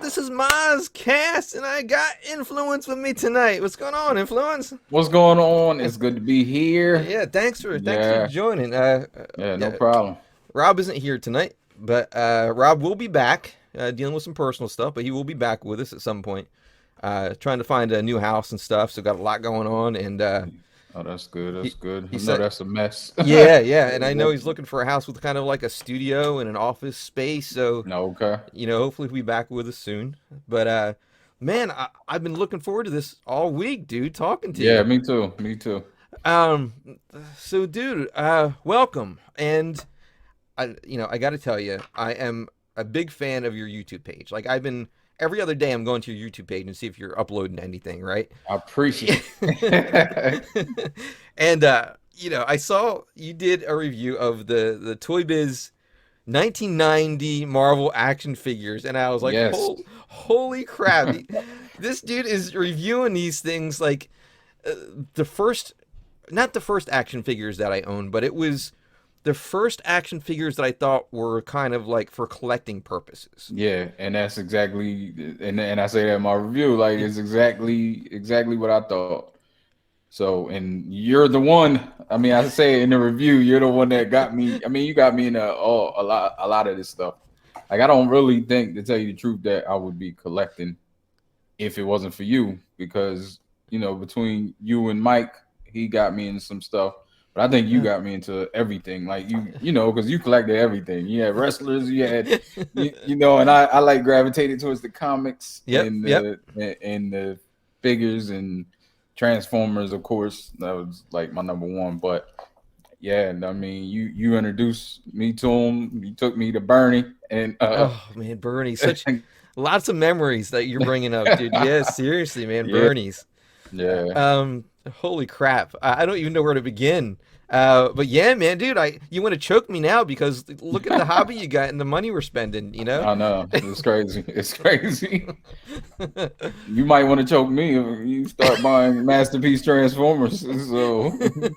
This is Mozzcast, and I got Inflewence with me tonight. What's going on, Inflewence? What's going on? It's good to be here. Yeah, thanks for joining. No problem. Rob isn't here tonight, but Rob will be back, dealing with some personal stuff. But he will be back with us at some point, trying to find a new house and stuff. So got a lot going on, and Oh, that's good. That's good. he I know said- that's a mess. yeah, and I know he's looking for a house with kind of like a studio and an office space. So No, okay. hopefully he'll be back with us soon. But man, I've been looking forward to this all week, dude. Talking to you. Yeah, me too. Me too. So dude, welcome. And I got to tell you, I am a big fan of your YouTube page. Like every other day I'm going to your YouTube page and see if you're uploading anything, right? I appreciate it. And I saw you did a review of the Toy Biz 1990 Marvel action figures, and I was like, Yes. holy crap. This dude is reviewing these things like not the first action figures that I owned, but it was the first action figures that I thought were kind of like for collecting purposes. Yeah, and that's exactly, and I say that in my review, like it's exactly what I thought. So, and you're the one. I mean, I say it in the review, you're the one that got me. I mean, you got me in a lot of this stuff. Like, I don't really think, to tell you the truth, that I would be collecting if it wasn't for you, because between you and Mike, he got me into some stuff. But I think you got me into everything. Like because you collected everything. You had wrestlers, you had, and I like gravitated towards the comics and the figures and Transformers, of course. That was like my number one. But yeah, I mean, you introduced me to him. You took me to Bernie, and oh man, Bernie, such lots of memories that you're bringing up, dude. Yeah, seriously, man, Yeah. Bernie's. Yeah. Holy crap, I don't even know where to begin. But yeah, man, dude, you want to choke me now because look at the hobby you got and the money we're spending. I know, it's crazy. It's crazy. You might want to choke me if you start buying Masterpiece Transformers. So dude,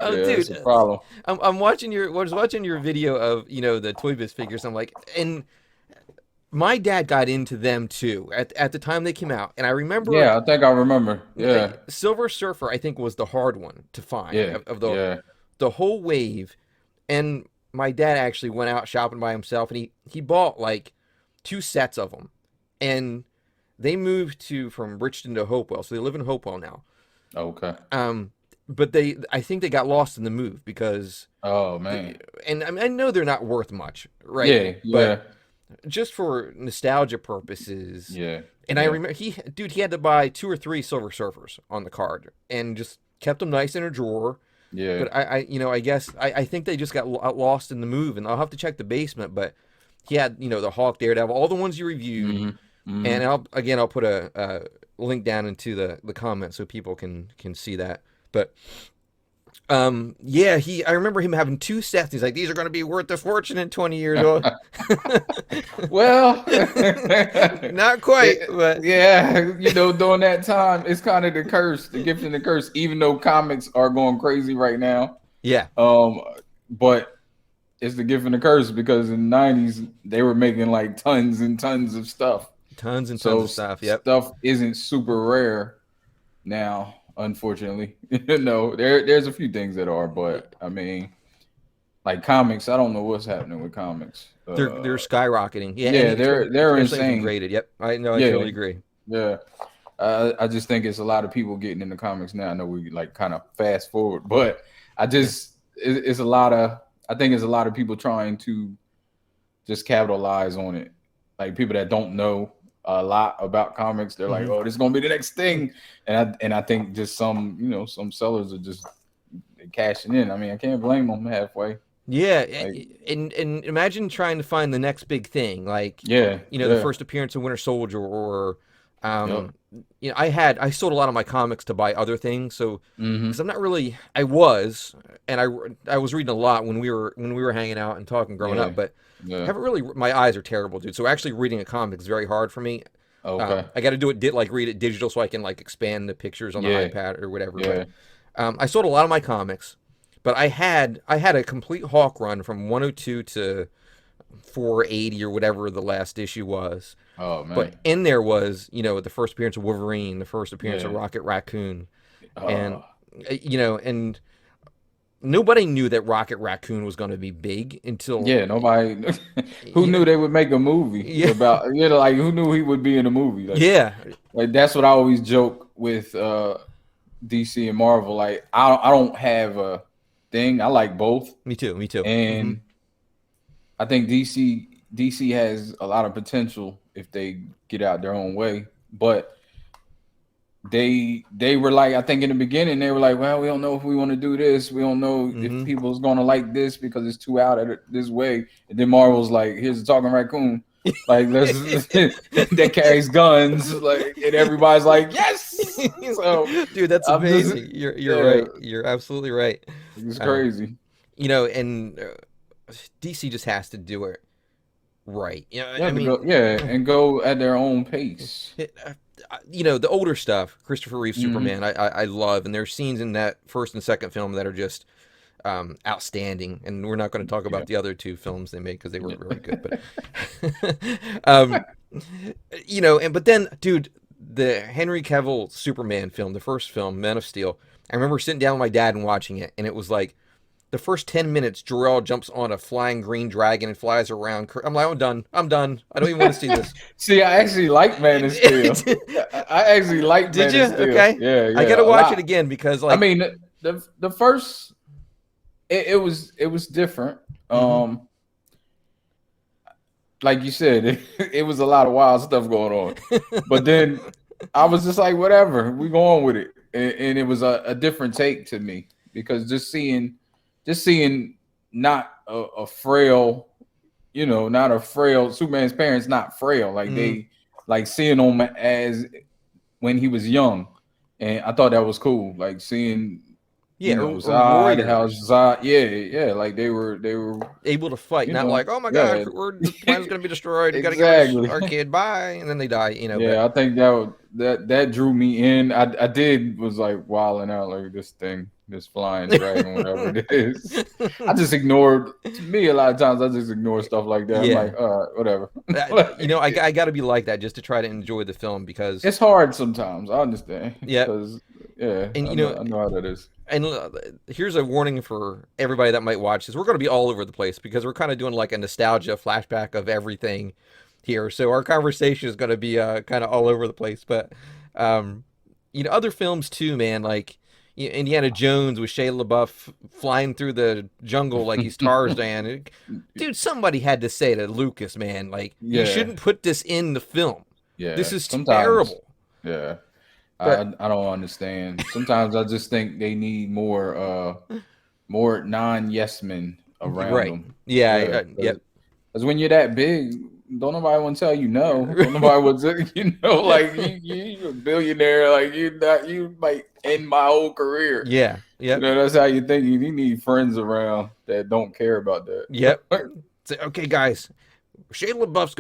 it's a problem. I was watching your video of the Toy Biz figures. I'm like, and my dad got into them too at the time they came out, and I remember. Yeah, I think I remember. Yeah, Silver Surfer, I think, was the hard one to find. Yeah, of the whole wave, and my dad actually went out shopping by himself, and he bought like 2 sets of them, and they moved from Richton to Hopewell, so they live in Hopewell now. Okay. But I think they got lost in the move because. Oh man. And I know they're not worth much, right? Yeah. But just for nostalgia purposes. Yeah. And I remember he had to buy 2 or 3 Silver Surfers on the card and just kept them nice in a drawer. Yeah. But I guess I think they just got lost in the move, and I'll have to check the basement. But he had the Hawk, Daredevil, all the ones you reviewed, Mm-hmm. and I'll put a link down into the comments so people can see that. But I remember him having 2 sets. He's like, these are going to be worth a fortune in 20 years old. Well, not quite, but yeah, during that time, it's kind of the curse, the gift and the curse, even though comics are going crazy right now. Yeah. But it's the gift and the curse because in the 90s, they were making like tons and tons of stuff. Tons and tons of stuff. Yep. Stuff isn't super rare now. Unfortunately, there's a few things that are, but I mean, like comics, I don't know what's happening with comics. They're skyrocketing. Yeah, they're insane. Graded. Yep, I know. I totally agree. Yeah, I just think it's a lot of people getting into comics now. I know we like kind of fast forward, but it's a lot of. I think it's a lot of people trying to just capitalize on it, like people that don't know a lot about comics. They're like, oh, this is gonna be the next thing, and I think just some sellers are just cashing in. I mean, I can't blame them halfway. Yeah, and imagine trying to find the next big thing, like the first appearance of Winter Soldier, or I sold a lot of my comics to buy other things, so because I'm not really, I was reading a lot when we were hanging out and talking growing up, but I haven't really. My eyes are terrible, dude. So actually reading a comic is very hard for me. Okay. I got to do it read it digital so I can like expand the pictures on the Yeah. iPad or whatever. But Yeah. I sold a lot of my comics, but I had a complete Hawk run from 102 to 480 or whatever the last issue was. Oh But man. in there was, the first appearance of Wolverine, the first appearance of Yeah. Rocket Raccoon, and Uh, and nobody knew that Rocket Raccoon was going to be big until yeah. Nobody who you know, knew they would make a movie yeah, about like who knew he would be in a movie yeah, like that's what I always joke with DC and Marvel. Like I don't have a thing. I like both, me too, me too. and I think DC has a lot of potential if they get out their own way, but they were like, I think in the beginning they were like, well, we don't know if we want to do this, we don't know if people's gonna like this because it's too out of this way. And then Marvel's like, here's a talking raccoon, like let's that carries guns, like, and everybody's like, yes. So Dude, that's I'm just amazing. You're right. You're absolutely right. it's Um, crazy. and DC just has to do it right. You I have to mean, go, and go at their own pace. the older stuff, Christopher Reeve Mm-hmm. Superman, I love, and there's scenes in that first and second film that are just outstanding. And we're not going to talk Yeah. about the other two films they made because they weren't very good. But but then, dude, the Henry Cavill Superman film, the first film, Man of Steel. I remember sitting down with my dad and watching it, and it was like the first 10 minutes, Jor-El jumps on a flying green dragon and flies around. I'm like, I'm done. I'm done. I don't even want to see this. See, I actually like Man of Steel. I actually like Did Man you? of Steel. Okay. Yeah, I gotta a watch lot. it again because, like, I mean, the first it was different. Like you said, it was a lot of wild stuff going on. But then I was just like, whatever, we go on with it, and it was a different take to me because just seeing not a frail, not a frail Superman's parents, not frail, like they like seeing him as when he was young, and I thought that was cool, like seeing. or Zod, how warriors Zod, like they were able to fight, not like, oh my yeah, gosh, the planet's gonna be destroyed. We gotta exactly. get our kid by, and then they die. Yeah, I think that drew me in. I did was like wilding out like this flying dragon, whatever it is. I just ignored. To me, a lot of times I just ignore stuff like that. Yeah. I'm like, whatever. I got to be like that just to try to enjoy the film because It's hard sometimes. I understand. Yeah. Because And I know how that is. And here's a warning for everybody that might watch this. We're going to be all over the place because we're kind of doing like a nostalgia flashback of everything here. So our conversation is going to be kind of all over the place. But, other films too, man, like Indiana Jones with Shia LaBeouf flying through the jungle like he's Tarzan. Dude, somebody had to say to Lucas, man, like, you shouldn't put this in the film. Yeah. This is sometimes, terrible. Yeah. But, I don't understand. Sometimes I just think they need more non-yes men around right. them. Yeah. Because when you're that big, don't nobody want to tell you no. Don't nobody want to, like you're a billionaire. Like you might end my whole career. Yeah. Yep. That's how you think. You need friends around that don't care about that. Yep. Say, okay, guys, Shia LaBeouf's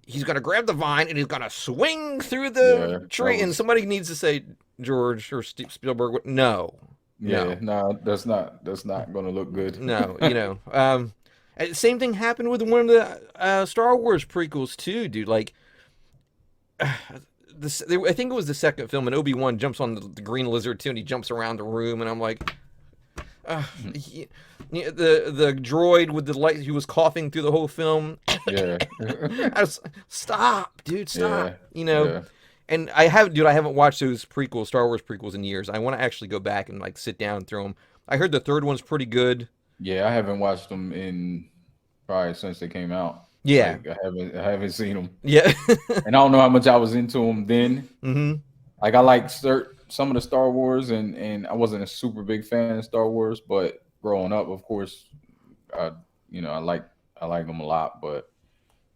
he's gonna grab the vine and he's gonna swing through the tree, and somebody needs to say, George or Spielberg, no. No, that's not gonna look good. No, same thing happened with one of the Star Wars prequels too, dude. Like, I think it was the second film, and Obi-Wan jumps on the green lizard too, and he jumps around the room, and I'm like, the droid with the light, he was coughing through the whole film. Yeah. Stop, dude, stop. And I haven't watched those Star Wars prequels in years. I want to actually go back and like sit down through them. I heard the third one's pretty good. Yeah, I haven't watched them in probably since they came out. Yeah, like, I haven't seen them. Yeah, and I don't know how much I was into them then. Mm-hmm. Like I like some of the Star Wars, and I wasn't a super big fan of Star Wars, but growing up, of course, I like them a lot, but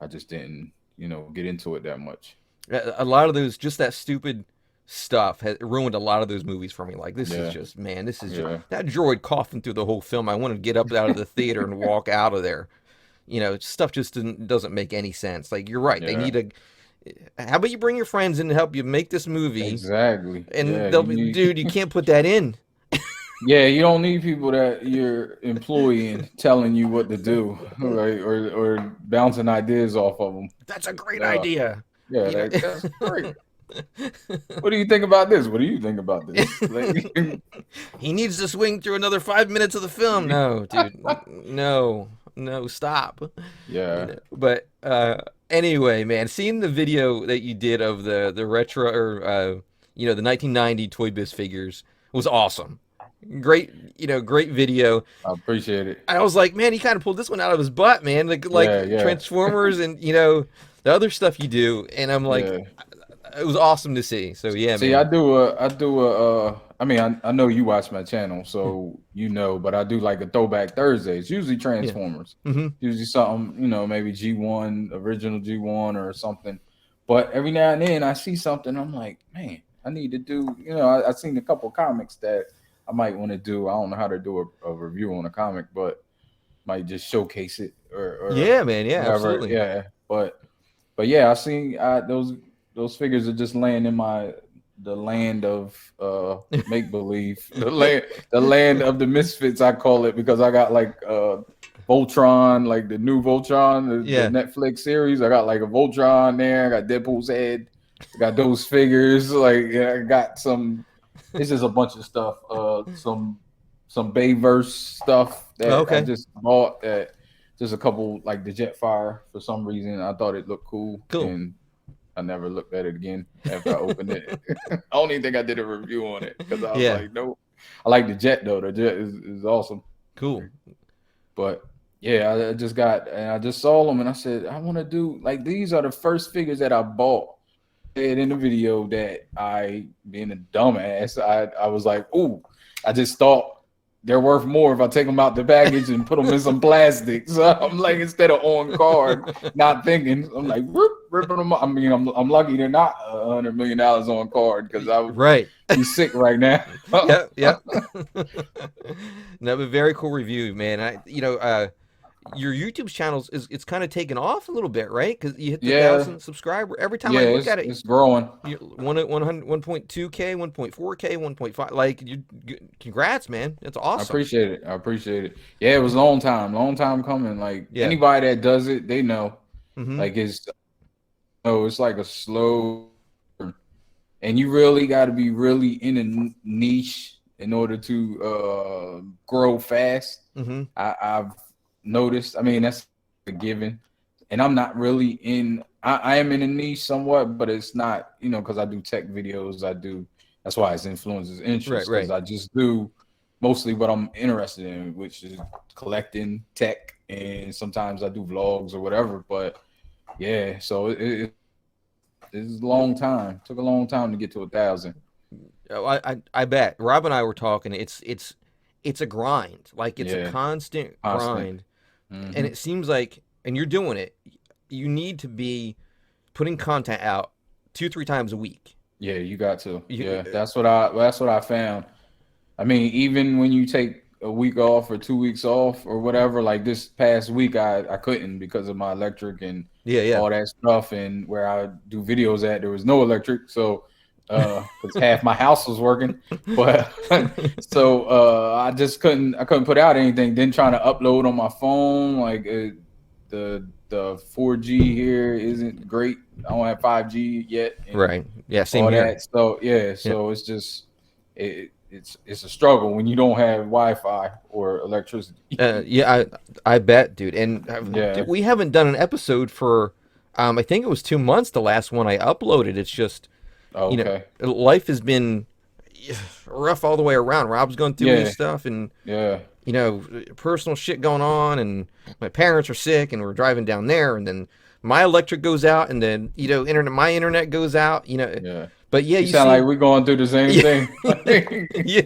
I just didn't, get into it that much. A lot of those, just that stupid stuff has ruined a lot of those movies for me. Like, this is just, man, just that droid coughing through the whole film. I want to get up out of the theater and walk out of there. Stuff just doesn't make any sense. Like, you're right. They need How about you bring your friends in and help you make this movie? Exactly. Yeah, And they'll you be, need. dude, you can't put that in. Yeah, you don't need people that you're employing telling you what to do, right? Or bouncing ideas off of them. That's a great Uh, idea. yeah, You know. that's great. What do you think about this? What do you think about this? Like, He needs to swing through another 5 minutes of the film. No, dude. No. No, stop. You yeah, know. But anyway, man, seeing the video that you did of the retro or the 1990 Toy Biz figures was awesome. Great, great video. I appreciate it. I was like, man, he kind of pulled this one out of his butt, man. Yeah, Like yeah, Transformers and the other stuff you do, and I'm like, yeah. it was awesome to see. So yeah, See, I man. do I mean, I know you watch my channel, so you know, but I do like a throwback Thursdays, usually Yeah. Transformers, Mm-hmm. usually something, maybe G1, original G1 or something. But every now and then I see something, I'm like, man, I need to do, I seen a couple comics that I might want to do. I don't know how to do a review on a comic, but might just showcase it or Yeah, man. Yeah, whatever. absolutely. Yeah. But yeah, I seen those figures are just laying in the land of make believe, the land of the misfits, I call it, because I got like Voltron, like the new Voltron, the Yeah. Netflix series. I got like a Voltron there. I got Deadpool's head. I got those figures. Like, yeah, I got some. It's just a bunch of stuff. Some Bayverse stuff that I Okay. just bought. Just a couple, like the Jetfire, for some reason I thought it looked cool, Cool. and I never looked at it again after I opened it. I don't even think I did a review on it because I was Yeah. like, nope. I like the Jet though. The Jet is awesome. Cool. But yeah, I just saw them and I said, I want to do, like, these are the first figures that I bought. Said in the video that I, being a dumbass, I was like, ooh, I just thought they're worth more if I take them out the package and put them in some plastic. So I'm like, instead of on card, not thinking, I'm like, ripping them up. I mean, I'm lucky they're not $100 million on card because I would Right. be sick right now. Yep. Yep. No, but very cool review, man. Your YouTube channel it's kind of taken off a little bit, right? Because you hit the Yeah, 1,000 subscriber. Every time yeah, I look at it, it's growing. you 1.2K, 1.4K, 1.5. Like, congrats, man. That's I awesome. appreciate it. I appreciate it. Yeah, it was a long time coming. Like, Yeah. anybody that does it, they know. Mm-hmm. Like, it's like a slow, and you really got to be really in a niche in order to grow fast. Mm-hmm. I've noticed. I mean, that's a given. And I'm not really in. I am in a niche somewhat, but it's not. Because I do tech videos. That's why it's influences interest, Right. because I just do mostly what I'm interested in, which is collecting tech, and sometimes I do vlogs or whatever. But yeah, so it's a long time. Took a long time to get to 1,000. Oh, I bet. Rob and I were talking. It's a grind. Like, it's a Yeah, constant constant. grind, and Hmm. it seems like, and you're doing it. You need to be putting content out 2-3 times a week. Yeah, you got to. You, Yeah, that's what I found. I mean, even when you take a week off or 2 weeks off or whatever, like this past week, I couldn't because of my electric and yeah. all that stuff. And where I do videos at, there was no electric, so because half my house was working, but so I couldn't put out anything. Then trying to upload on my phone, like the 4G here isn't great. I don't have 5G yet, and Right. Yeah. Same all here. that. So yeah, Yeah. so it's just it's a struggle when you don't have Wi-Fi or electricity. Yeah. I bet, dude. And Yeah. we haven't done an episode for, I think it was 2 months. The last one I uploaded. It's just, Okay. life has been rough all the way around. Rob's going through his Yeah. stuff, and Yeah. personal shit going on, and my parents are sick, and we're driving down there, and then my electric goes out, and then my internet goes out. Yeah. But yeah, You you sound see, like we're going through the same yeah, thing. yeah,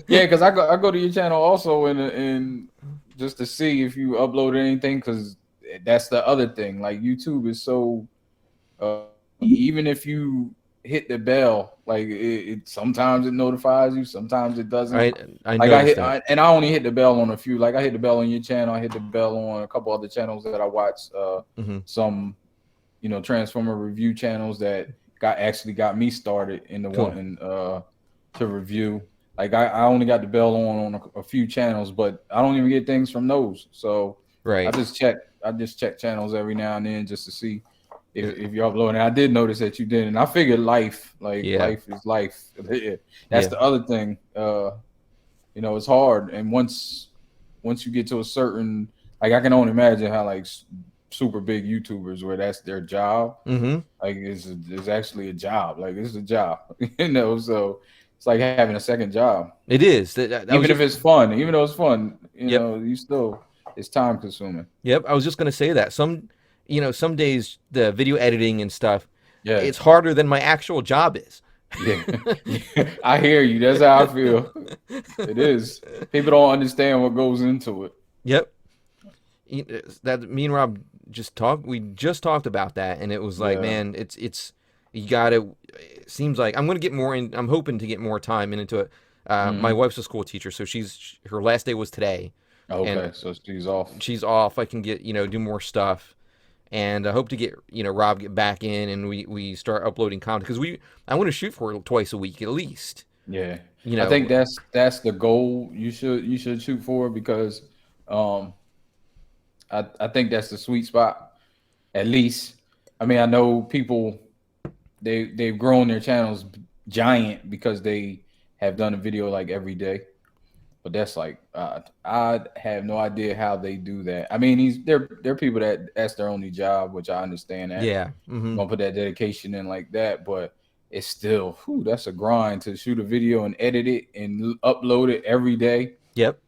Yeah, because I go to your channel also in just to see if you upload anything, because that's the other thing. Like, YouTube is so even if you hit the bell, like it sometimes it notifies you, sometimes it doesn't. I Like noticed that. and I only hit the bell on a few. Like, I hit the bell on your channel, I hit the bell on a couple other channels that I watch. Hmm. Some Transformer review channels that got me started in the Cool. wanting to review. Like I only got the bell on a few channels, but I don't even get things from those. So Right. I just check channels every now and then just to see Uh, if you're uploading. I did notice that you did, and I figured Yeah. life is life. That's Yeah. the other thing. It's hard, and once you get to a certain, like, I can only imagine how like super big YouTubers where that's their job. Mm-hmm. Like it's actually a job. Like it's a job, So it's like having a second job, It is. That was even if just. it's fun. Even though it's fun, Yep. you still it's time consuming. Yep. I was just gonna say that some days the video editing and stuff, Yeah, it's harder than my actual job is. yeah, yeah. I hear you. That's how I feel. It is. People don't understand what goes into it. Yep. That me and Rob just talked. We just talked about that, and it was like, Yeah. man, it's you gotta. It seems like I'm gonna get more in. I'm hoping to get more time into it. My Hmm. wife's a school teacher, so her last day was today, and Okay, so she's off. she's off. I can get do more stuff, and I hope to get Rob get back in, and we start uploading content because I want to shoot for it twice a week at least. Yeah, You I think know, that's the goal you should shoot for because um I think that's the sweet spot at least. I mean, I know people they've grown their channels giant because they have done a video like every day, but that's like I have no idea how they do that. I mean, they're people that's their only job, which I understand that. yeah. Mm-hmm. Gonna put that dedication in like that, but it's still that's a grind to shoot a video and edit it and upload it every day Yep.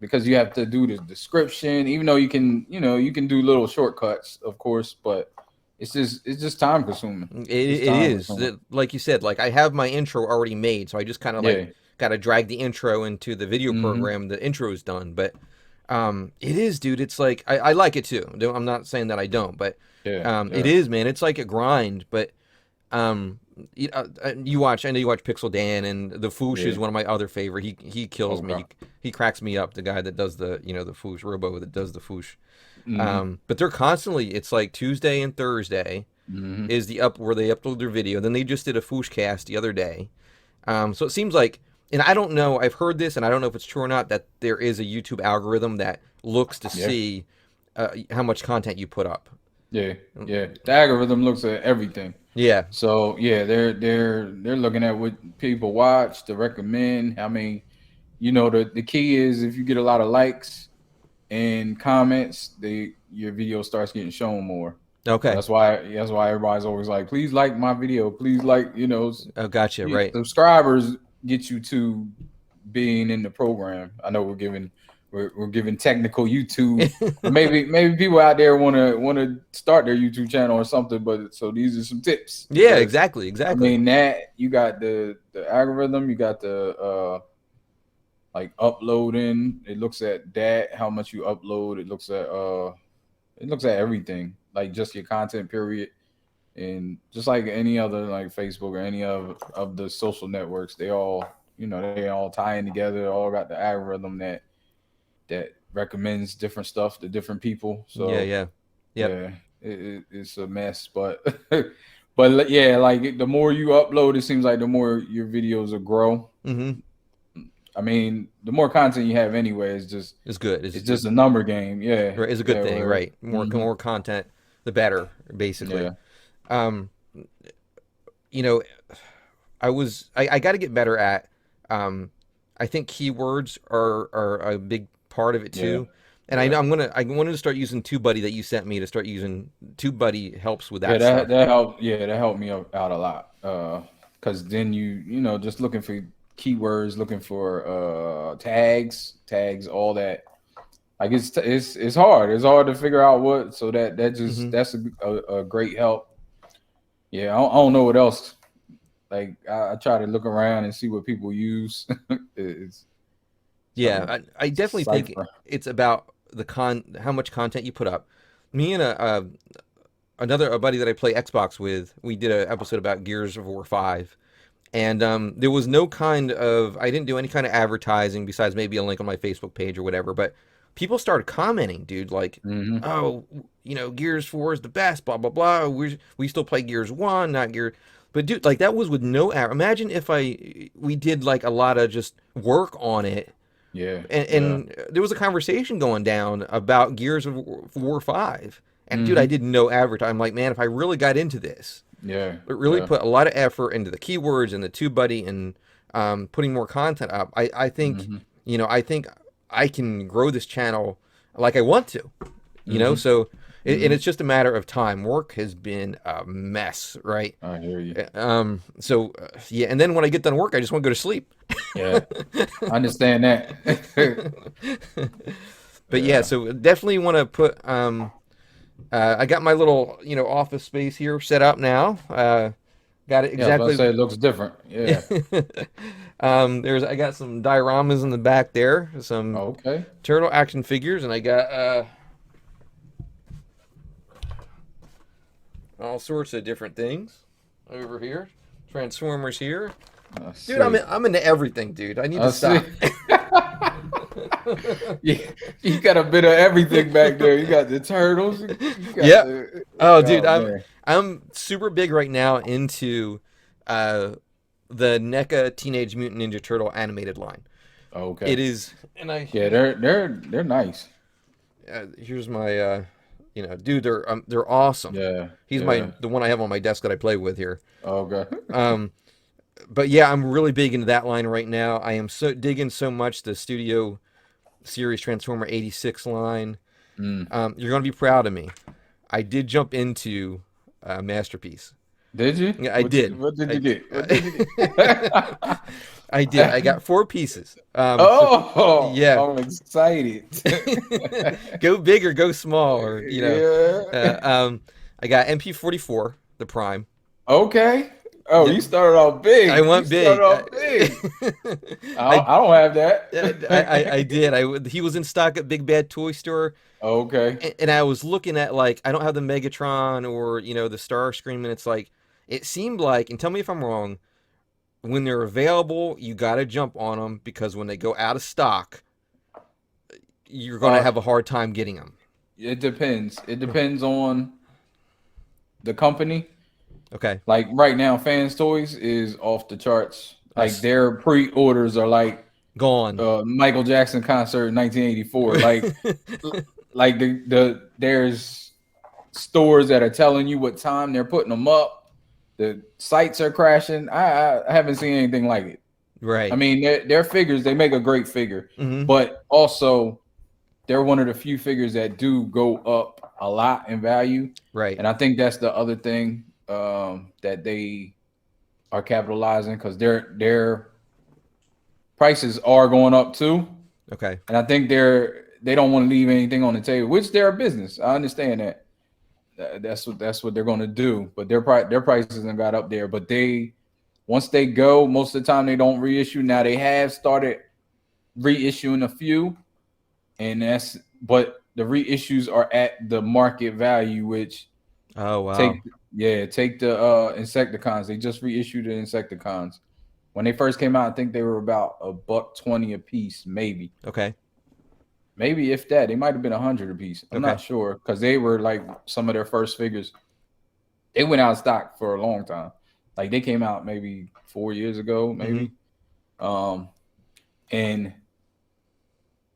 because you have to do the description, even though you can do little shortcuts, of course, but it's just time consuming. It's It time is consuming. like you said. Like I have my intro already made, so I just kind of like Yeah. got to drag the intro into the video Hmm. program. The intro is done, but it is, dude. It's like I like it too. I'm not saying that I don't, but Yeah. it Yeah. is, man. It's like a grind, but um, you watch. I know you watch Pixel Dan, and the Foosh Yeah. is one of my other favorite. He kills me. Okay. He cracks me up. The guy that does the Foosh Robo that does the Foosh. Hmm. But they're constantly. It's like Tuesday and Thursday Hmm. is the up where they upload their video. Then they just did a Fooshcast the other day. So it seems like, and I don't know, I've heard this, and I don't know if it's true or not, that there is a YouTube algorithm that looks to Yeah. see how much content you put up. Yeah. Yeah. The algorithm looks at everything. Yeah. So yeah, they're looking at what people watch to recommend. I mean, the key is if you get a lot of likes and comments, your video starts getting shown more. So Okay. that's why everybody's always like, please like my video, please Oh, gotcha. Right. subscribers get you to being in the program. I know we're giving technical YouTube. Maybe people out there want to start their YouTube channel or something, but so these are some tips Yeah. because Exactly. I Exactly. mean that you got the algorithm, you got the like uploading. It looks at that, how much you upload. It looks at everything, like just your content period, and just like any other like Facebook or any of the social networks, they all tie in together. They all got the algorithm that recommends different stuff to different people. Yeah. So Yeah. Yep. yeah, it's a mess, but but yeah, like the more you upload, it seems like the more your videos will grow. Mm-hmm. I mean, the more content you have anyway, It's good. it's just a number game. Yeah, Right, is a good yeah, thing. Right. mhm, More content, the better, basically. yeah, Um, you know, I got to get better at um I think keywords are a big part of it yeah, too. And I yeah, know I wanted to start using TubeBuddy that you sent me to start using. TubeBuddy helps with yeah. that That stuff. that helped. Yeah, that helped me out a lot. Because then just looking for keywords, looking for tags, all that. Like it's hard. It's hard to figure out what. So Hmm. that's a great help. Yeah, I don't know what else. Like I try to look around and see what people use. It's trying Yeah, to I definitely think cipher. it's about how much content you put up. Me and a buddy that I play Xbox with, we did an episode about Gears of War 5. And there was no kind of, I didn't do any kind of advertising besides maybe a link on my Facebook page or whatever. But people started commenting, dude, like, Mm-hmm. oh, Gears 4 is the best, blah blah blah. We still play Gears 1, not Gear. But dude, like that was with no imagine if we did like a lot of just work on it, Yeah. and, Yeah. there was a conversation going down about Gears of War 5. And dude, I Mm-hmm. did no advertising. I'm like, man, if I really got into this, Yeah. but really Yeah. put a lot of effort into the keywords and the TubeBuddy and putting more content up, I think, Mm-hmm. I think I can grow this channel like I want to, Mm-hmm. so and Mm-hmm. it's just a matter of time. Work has been a mess, right? I hear you. So yeah, and then when I get done work, I just want to go to sleep. Yeah. I understand that. But yeah, Yeah. so definitely want to put I got my little office space here set up now. Got it Yeah, I was about to exactly. say it looks different. Yeah. I got some dioramas in the back there, some Okay. turtle action figures, and I got all sorts of different things over here. Transformers here, I dude. I'm see. I'm into everything, dude. I need to I see. stop. Yeah, you got a bit of everything back there. You got the turtles. You got Yep. the. Oh, dude, Oh I'm man. I'm super big right now into uh the NECA Teenage Mutant Ninja Turtle animated line. It Okay. is, and Yeah, they're nice. here's my dude, they're awesome. Yeah. He's Yeah. the one I have on my desk that I play with here. Okay. Um, but yeah, I'm really big into that line right now. I am so digging so much the Studio Series Transformer 86 line. Mm. You're gonna be proud of me. I did jump into Masterpiece. Did you? Yeah, I did. What did you I, get? What did you get? I did. I got 4 pieces. Oh, Yeah. I'm excited. Go big or go small, or Yeah. I got MP44, the Prime. Okay. Oh, Yep. you started off big. I You went started big. off big. I, I don't have I that. did. He was in stock at Big Bad Toy Store, Okay. and I was looking at, like, I don't have the Megatron or the Starscream, and it's like it seemed like, and tell me if I'm wrong, when they're available, you got to jump on them, because when they go out of stock, you're going to Uh, have a hard time getting them. it depends. It depends on the company. Okay. Like right now, Fans Toys is off the charts. Like Us their pre-orders are like gone. Michael Jackson concert in 1984. Like there's stores that are telling you what time they're putting them up. The sites are crashing. I haven't seen anything like it. I Right. mean, their figures, they make a great figure, Hmm. but also they're one of the few figures that do go up a lot in value. Right. And I think that's the other thing that they are capitalizing, because their prices are going up too. Okay. And I think they don't want to leave anything on the table, which they're a business. I understand that. That's what they're going to do. But their prices have got up there. But once they go, most of the time they don't reissue. Now they have started reissuing a few, but the reissues are at the market value, which Oh wow. take the Insecticons. They just reissued the Insecticons. When they first came out, I think they were about $120 a piece, maybe. Okay. Maybe if that, they might have been 100 a piece. I'm Okay. not sure, because they were like some of their first figures. They went out of stock for a long time. Like they came out maybe 4 years ago, maybe. And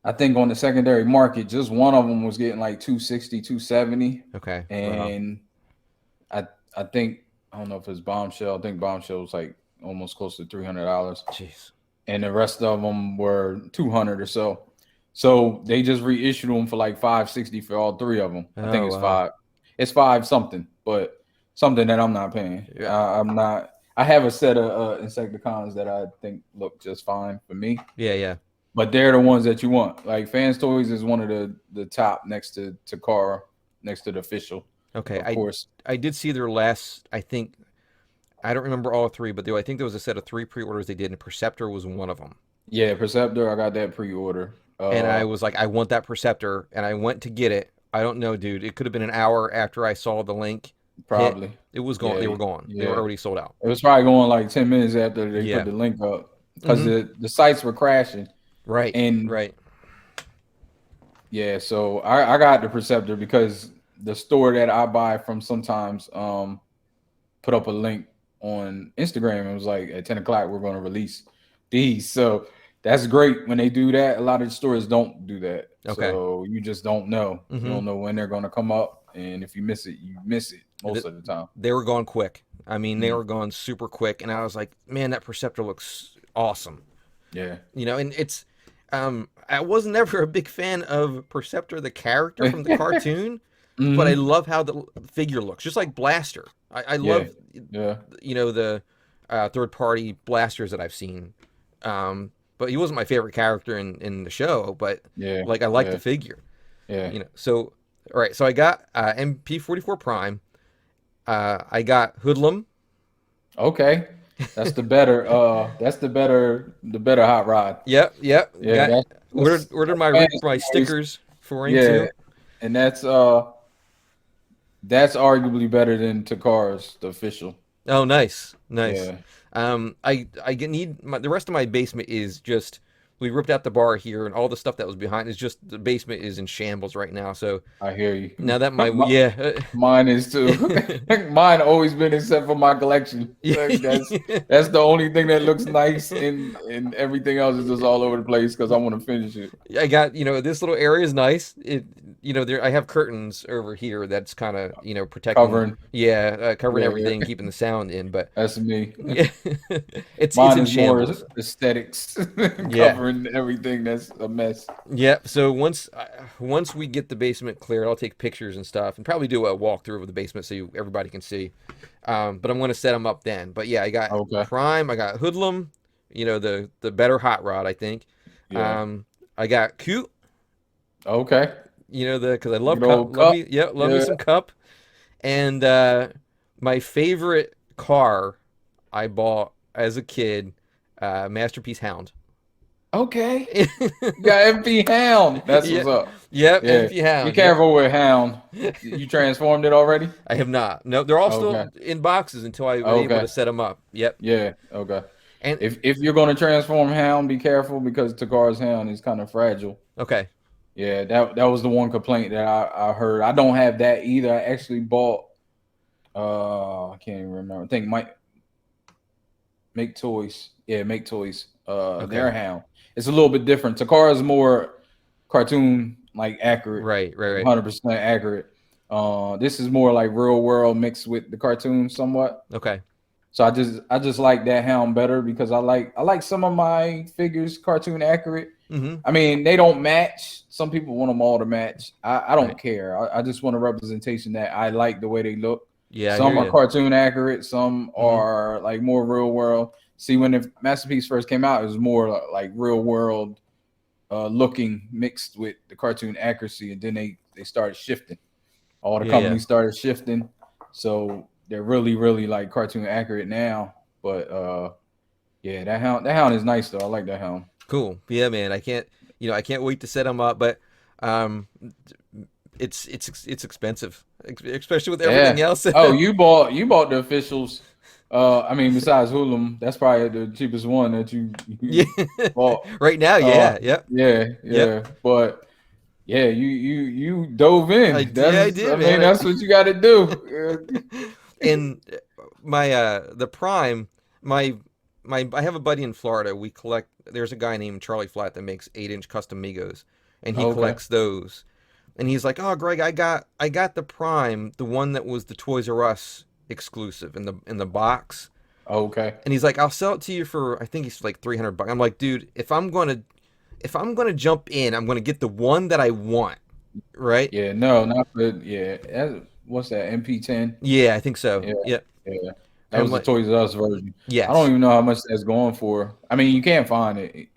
I think on the secondary market, just one of them was getting like 260, 270. Okay. Wow. And I think, I don't know if it's Bombshell. I think Bombshell was like almost close to $300. Jeez. And the rest of them were 200 or so. So they just reissued them for like 560 for all three of them. I think Oh, it's wow. it's five something, but something that I'm not paying. Yeah. I'm not. I have a set of Insecticons that I think look just fine for me, Yeah. Yeah. but they're the ones that you want. Like Fans Toys is one of the top next to Takara, next to the official. Okay. Of course. I did see their last. I think I don't remember all three, but I think there was a set of 3 pre-orders they did, and Perceptor was one of them. Yeah, Perceptor, I got that pre-order. And I was like, I want that Perceptor, and I went to get it. I don't know, dude. It could have been an hour after I saw the link. Probably. It was gone. Yeah, They were gone. They yeah. were already sold out. It was probably going like 10 minutes after they Yeah. put the link up, because Mhm. the sites were crashing. Right. And Right. Yeah, so I got the Perceptor because the store that I buy from sometimes put up a link on Instagram. It was like at 10 o'clock we're going to release these. So that's great when they do that. A lot of the stores don't do that. Okay. So you just don't know. You Mm-hmm. don't know when they're going to come up, and if you miss it, you miss it most Th- of the time. They were going quick. I mean, they Mm, were going super quick, and I was like, man, that Perceptor looks awesome. yeah. And it's I wasn't ever a big fan of Perceptor the character from the cartoon, but I Hmm. love how the figure looks, just like Blaster. I Yeah. love Yeah. the third party blasters that I've seen. But he wasn't my favorite character in the show, but Yeah. like I like the Yeah. figure. Yeah. So all right, so I got MP44 Prime. I got Hoodlum. Okay. That's the better hot rod. Yep. Yeah, Got that's ordered fans my always, stickers for him yeah, too. and that's arguably better than Takara's the official. Oh, nice, nice. Yeah, Need the rest of my basement is just we ripped out the bar here and all the stuff that was behind is just the basement is in shambles right now. So I hear you. now that my Mi- yeah Mine is too. Mine always been except for my collection. Like, that's the only thing that looks nice, and everything else is just all over the place because I want to finish it. I got this little area is nice. There I have curtains over here that's kind of protecting Covering. covering Yeah, everything, yeah. keeping the sound in. But That's me. yeah, it's Mine in is more shambles. aesthetics, Yeah. covering everything that's a mess. Yeah, so once we get the basement cleared, I'll take pictures and stuff, and probably do a walkthrough of the basement so everybody can see. But I'm going to set them up then. But yeah, I got Okay. Prime, I got Hoodlum, the better hot rod, I think. Yeah. I got Cute, Okay. because I love Good cup, old cup. love me Yeah. some Cup, and my favorite car I bought as a kid, Masterpiece Hound. Okay. You got MP Hound. That's Yeah, what's up. yep, Yeah. MP Be Hound, yep. careful with Hound. You transformed it already? I have not. No, they're all Okay. still in boxes until I was able to Okay. set them up. Yep. Yeah. Okay. And If you're gonna transform Hound, be careful because Takara's Hound is kind of fragile. okay. Yeah, that was the one complaint that I heard. I don't have that either. I actually bought I can't even remember. I think Mike Make Toys. Yeah, Make Toys. Okay. Their Hound. It's a little bit different. Takara's more cartoon like accurate, Right. 100% accurate. This is more like real world mixed with the cartoon somewhat. Okay. So I just like that Hound better because I like some of my figures cartoon accurate. Mm-hmm. I mean, they don't match. Some people want them all to match. I don't Right. care. I just want a representation that I like the way they look. Yeah, I hear Some are you. cartoon accurate. Some Mm-hmm. are like more real world. See, when the Masterpiece first came out, it was more like real world looking mixed with the cartoon accuracy, and then they started shifting. All the Yeah. companies started shifting, so they're really like cartoon accurate now. But yeah, that hound is nice though. I like that hound. Cool. Yeah, man. I can't wait to set them up, but um, it's expensive, especially with everything Yeah. else. Oh, you bought the officials. I mean, besides Hulu, that's probably the cheapest one that you Yeah. bought. Right now, Uh, yeah. Yep. yeah, Yep. yeah. But yeah, you dove in. I That's I did, mean, man. that's what you got to do. And my the Prime, my I have a buddy in Florida. We collect. There's a guy named Charlie Flat that makes 8-inch custom Migos, and he Okay. collects those. And he's like, "Oh, Greg, I got the Prime, the one that was the Toys R Us exclusive in the box." Okay. And he's like, "I'll sell it to you for I think he's like $300." I'm like, "Dude, if I'm gonna jump in, I'm gonna get the one that I want, right?" Yeah. No, not good. Yeah. What's that? MP10. Yeah, I think so. Yeah. Yeah. Yeah. That And I'm was the like, Toys R Us version. I don't yes, even know how much that's going for. I mean, you can't find it,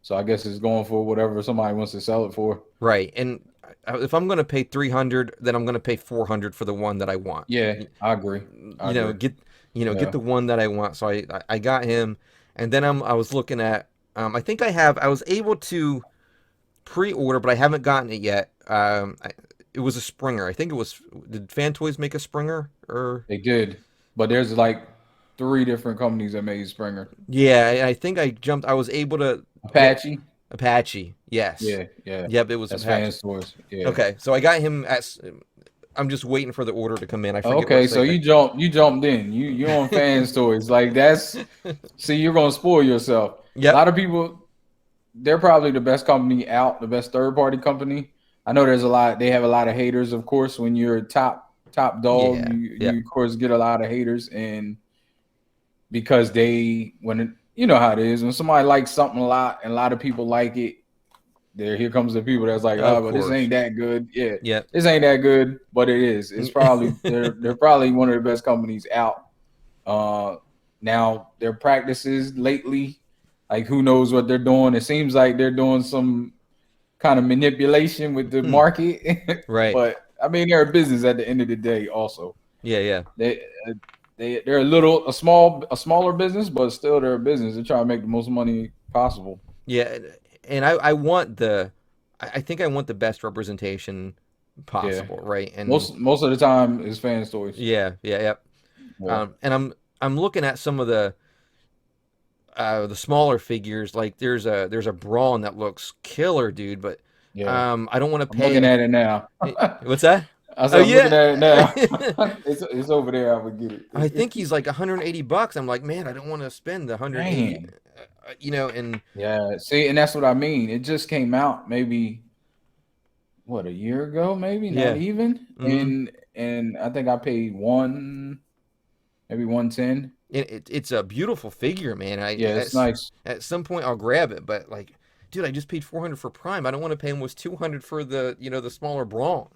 so I guess it's going for whatever somebody wants to sell it for. right. And if I'm gonna pay 300, then I'm gonna pay 400 for the one that I want. Yeah, I agree. I You know, agree. get Yeah. get the one that I want. So I got him, and then I was looking at I think I was able to pre-order, but I haven't gotten it yet. It was a Springer. I think it was. Did Fan Toys make a Springer or? They did, but there's like 3 different companies that made Springer. Yeah, I think I jumped. I was able to get Apache. Apache. Yes. Yeah, yeah. Yep, it was That's Fan Apache. Stores. Yeah. Okay, so I got him at. I'm just waiting for the order to come in. I forget what Okay, so site. you jumped in. You on Fan Stores. Like that's see, you're gonna spoil yourself. A Yep. lot of people, they're probably the best company out, the best third party company. I know there's a lot. They have a lot of haters, of course. When you're top dog, Yeah. you Yep. of course get a lot of haters, and because they when it, you know how it is when somebody likes something a lot and a lot of people like it, here comes the people that's like, Of oh, but this course. ain't that good. Yeah, Yep. this ain't that good, but it is. It's probably they're probably one of the best companies out. Now their practices lately, like who knows what they're doing? It seems like they're doing some kind of manipulation with the market, Right. but I mean they're a business at the end of the day. Also, Yeah. Yeah. they're a smaller business, but still they're a business. They're trying to make the most money possible. Yeah. And I want I think I want the best representation Yeah, possible, right? And most of the time is Fan Stories. yeah. Yeah. Yep. Yeah. And I'm looking at some of the smaller figures. Like there's a Brawn that looks killer, dude. But Yeah, I don't want to I'm looking pay. at it now. What's that? I Oh said I'm looking yeah. at it now. It's over there. I would get I it. think he's like $180. I'm like, man, I don't want to spend the 180. Man, And yeah. See, and that's what I mean. It just came out maybe what, a year ago, maybe not yeah. even. Hmm. And I think I paid maybe 110. It's a beautiful figure, man. Yeah, it's nice. At some point I'll grab it, but like, dude, I just paid 400 for Prime. I don't want to pay almost 200 for the smaller Brawn.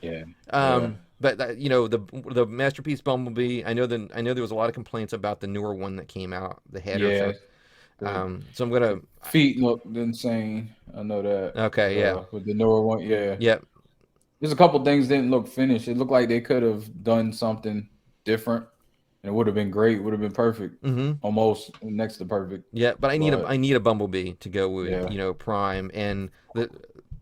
Yeah, yeah, But the Masterpiece Bumblebee. I know there was a lot of complaints about the newer one that came out, the header yeah. for. The So I'm gonna. feet looked insane. I know that. Okay, yeah, With the newer one, yeah. yep. There's a couple things didn't look finished. It looked like they could have done something different, and it would have been great. Would have been perfect, Mm-hmm. almost next to perfect. Yeah, but But I need a Bumblebee to go with yeah, Prime, and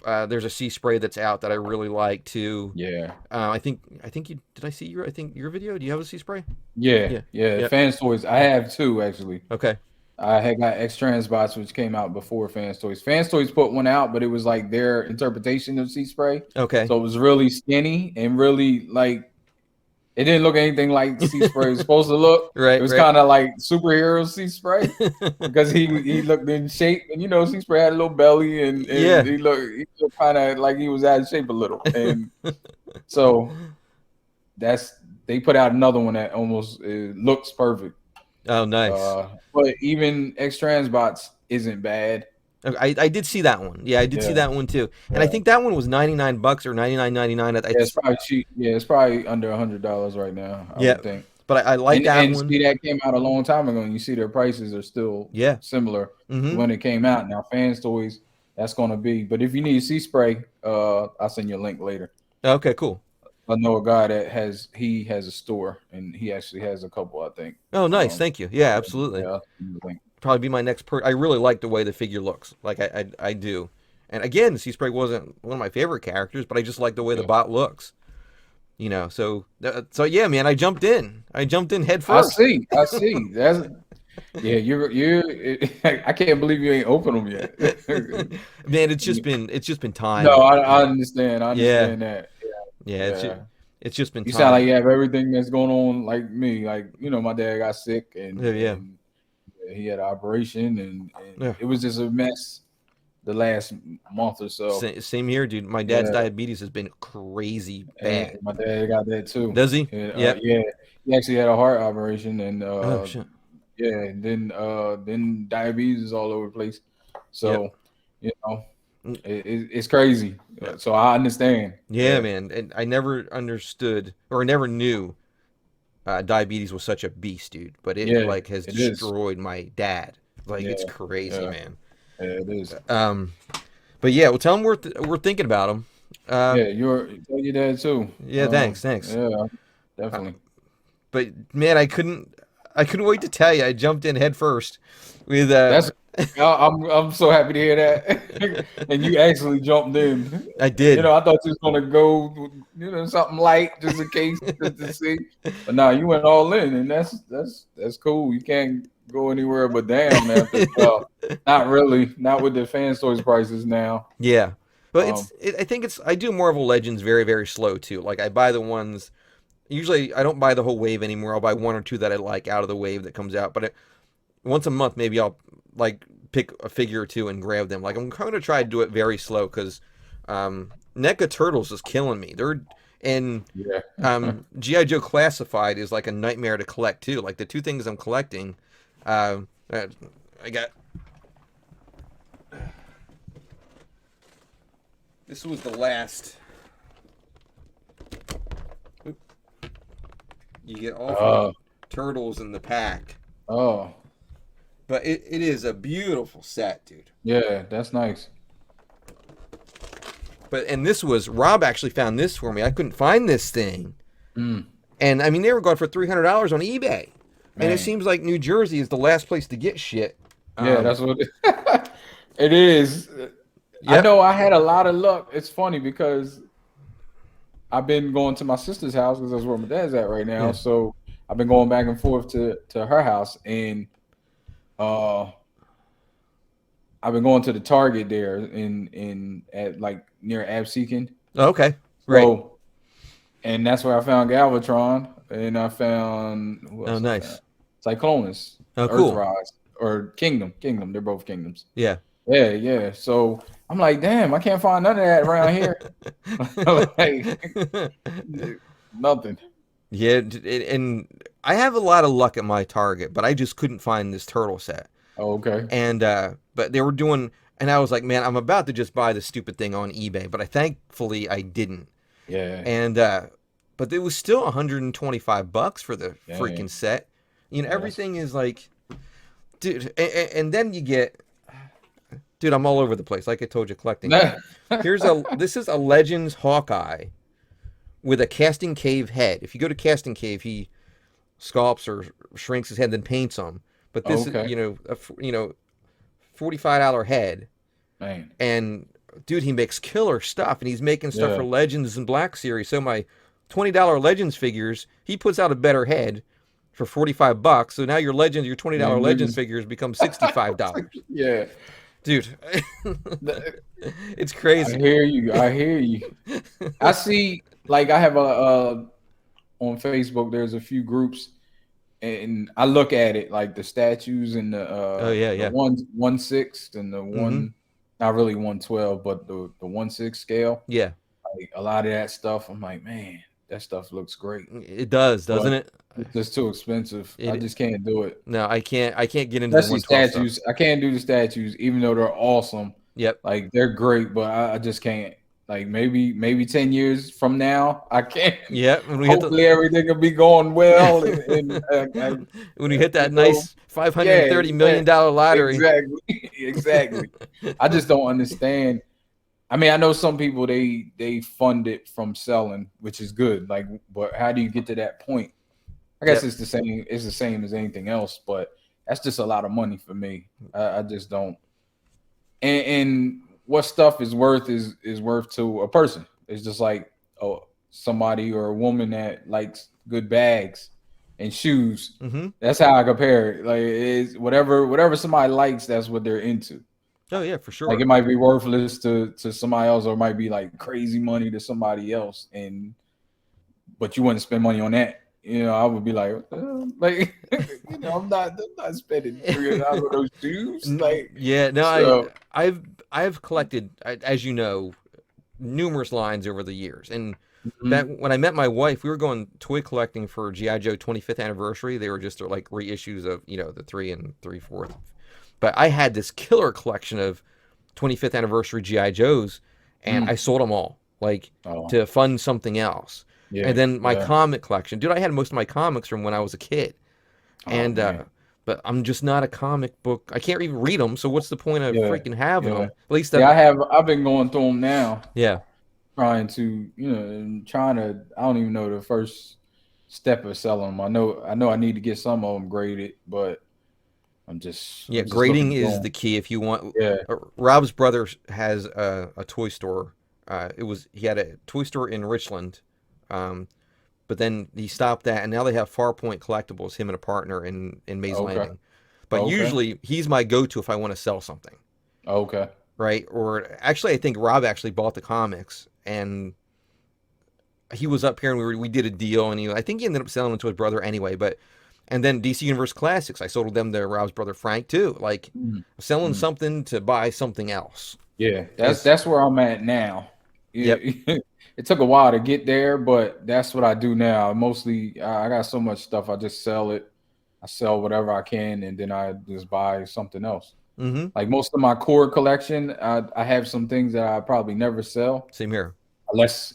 there's a Sea Spray that's out that I really like too. yeah, I think you did. I see your video. Do you have a Sea Spray? yeah, Yeah. yeah. Yep. Fan Toys. I have two actually. Okay. I had got X Transbots, which came out before Fan Toys. Fan Toys put one out, but it was like their interpretation of Sea Spray. Okay. So it was really skinny and really like it didn't look anything like Sea Spray was supposed to look. Right. It was Right. kind of like superhero Sea Spray because he looked in shape, and Sea Spray had a little belly, and Yeah. he looked kind of like he was out of shape a little, and so they put out another one that almost looks perfect. Oh, nice. But even X Transbots isn't bad. Okay, I did see that one. Yeah, I did see Yeah, that one too. And I yeah. think that one was $99 or $99.99. Yeah, it's probably cheap. Yeah, it's probably under $100 right now, I Yeah, would think. but I like that And one. see, that came out a long time ago, and you see their prices are still Yeah. similar to Mm-hmm. when it came out. Now, Fan Toys, that's going to be. But if you need Sea Spray, I'll send you a link later. Okay, cool. I know a guy that has a store, and he actually has a couple, I think. Oh, nice. Thank you. Yeah, absolutely. Yeah, I'll send you a link. Probably be my next I really like the way the figure looks. Like I do. And again, Sea Spray wasn't one of my favorite characters, but I just like the way the Yeah. bot looks. So yeah, man, I jumped in. Head I first. see. That's I can't believe you ain't opened them yet. Man, it's just been time. No, I understand. I Yeah. understand that. Yeah, Yeah. it's just been You time. sound like you have everything that's going on like me. Like, my dad got sick and, Yeah. and he had an operation and Yeah. it was just a mess the last month or so. Same here, dude. My dad's Yeah. diabetes has been crazy bad. And my dad got that too. Does he? And, Yep. yeah. He actually had a heart operation and Oh shit. yeah, and then diabetes is all over the place. So, it's crazy. So I understand. Yeah, man. And I never understood or I never knew diabetes was such a beast, dude. But it has destroyed my dad. Like it's crazy, man. Yeah, it is. But yeah, well, tell him we're thinking about him. Tell your dad too. Yeah, thanks. Yeah, definitely. But man, I couldn't wait to tell you. I jumped in head first with I'm so happy to hear that. And you actually jumped in. I did. I thought you was gonna go, something light just in case just to see. But no, you went all in, and that's cool. You can't go anywhere but down after 12. Not really. Not with the fan toys prices now. Yeah, but Um, I think it's. I do Marvel Legends very very slow too. Like I buy the ones. Usually I don't buy the whole wave anymore. I'll buy one or two that I like out of the wave that comes out. But once a month maybe I'll like pick a figure or two and grab them. Like I'm going to try to do it very slow because NECA Turtles is killing me. They're and yeah. GI Joe Classified is like a nightmare to collect too. Like the two things I'm collecting, I got. This was the last. Oop. You get all four turtles in the pack, Oh, but it is a beautiful set, dude. yeah, that's nice. But and this was Rob actually found this for me. I couldn't find this thing, Mm, and I mean they were going for $300 on eBay, and it man. seems like New Jersey is the last place to get shit. Yeah, that's what it is. I Yep. know I had a lot of luck. It's funny because I've been going to my sister's house because that's where my dad's at right now. Yeah. So I've been going back and forth to her house, and uh, I've been going to the Target there in at like near Absecon. Okay. Right. So, and that's where I found Galvatron, and I found who Oh, else I found? nice. Cyclonus, Oh, cool. Earthrise, or Kingdom. They're both kingdoms. Yeah. Yeah. So I'm like, damn, I can't find none of that around here. Like, nothing. Yeah, and I have a lot of luck at my Target, but I just couldn't find this turtle set. Oh, okay. And but they were doing, and I was like, man, I'm about to just buy this stupid thing on eBay, but I thankfully I didn't. Yeah. And but it was still $125 for the Yeah. freaking set. You know, Yeah, everything is like, dude, and then you get, dude, I'm all over the place. Like I told you, collecting. This is a Legends Hawkeye with a casting cave head. If you go to casting cave, he sculpts or shrinks his head, then paints him. But this Okay. is, $45 head, Man. and dude, he makes killer stuff, and he's making stuff Yeah. for Legends and Black Series. So my $20 Legends figures, he puts out a better head for $45. So now your $20 Man, Legends niggas- figures become $65. Yeah. Dude, it's I crazy. hear you. I see, like, I have on Facebook, there's a few groups, and I look at it like the statues and the Oh yeah, the yeah. 1/6 and the one, not really 1/12, but the 1/6 scale. Yeah, Like a lot of that stuff, I'm like, man, that stuff looks great. it does, doesn't But it? it's just too expensive. I It just can't do it. No, I can't get into the Especially 112 stuff. statues. I can't do the statues, even though they're awesome. Yep. Like they're great, but I just can't. Like maybe 10 years from now, I can. Yeah, when we hit Hopefully everything will be going well. when we hit that you know, nice $530 million lottery. Exactly. I just don't understand. I mean, I know some people they fund it from selling, which is good. Like, but how do you get to that point? I guess Yep. it's the same. It's the same as anything else, but that's just a lot of money for me. I just don't. And what stuff is worth is worth to a person. It's just like somebody or a woman that likes good bags and shoes. Mm-hmm. That's how I compare it. Like it's whatever somebody likes, that's what they're into. Oh yeah, for sure. Like it might be worthless to somebody else, or it might be like crazy money to somebody else, but you wouldn't spend money on that. You know, I would be like I'm not spending $300 on those shoes. Like, yeah, no, so, I've collected, as you know, numerous lines over the years, and mhm. that when I met my wife, we were going toy collecting for GI Joe 25th anniversary. They were just like reissues of the 3 and 3/4. But I had this killer collection of 25th anniversary GI Joes, and I sold them all to fund something else. Yeah, And then my yeah. comic collection, dude, I had most of my comics from when I was a kid, and man. but I'm just not a comic book. I can't even read them, so what's the point of freaking having them? At least I've been going through them now. Yeah. Trying to, I don't even know the first step of selling them. I know I need to get some of them graded, but I'm just grading is the key if you want. Yeah. Rob's brother has a toy store. He had a toy store in Richland, but then he stopped that, and now they have Farpoint Collectibles. Him and a partner in Mays Landing. but Okay. usually he's my go-to if I want to sell something, Okay. right? Or actually, I think Rob actually bought the comics, and he was up here, and we did a deal, and I think he ended up selling them to his brother anyway. But and then DC Universe Classics, I sold them to Rob's brother Frank too. Like Mm, selling mm. something to buy something else. Yeah, It's that's where I'm at now. yep, It took a while to get there, but that's what I do now. Mostly, I got so much stuff. I just sell it. I sell whatever I can, and then I just buy something else. mm-hmm. Like most of my core collection, I have some things that I probably never sell, Same here. unless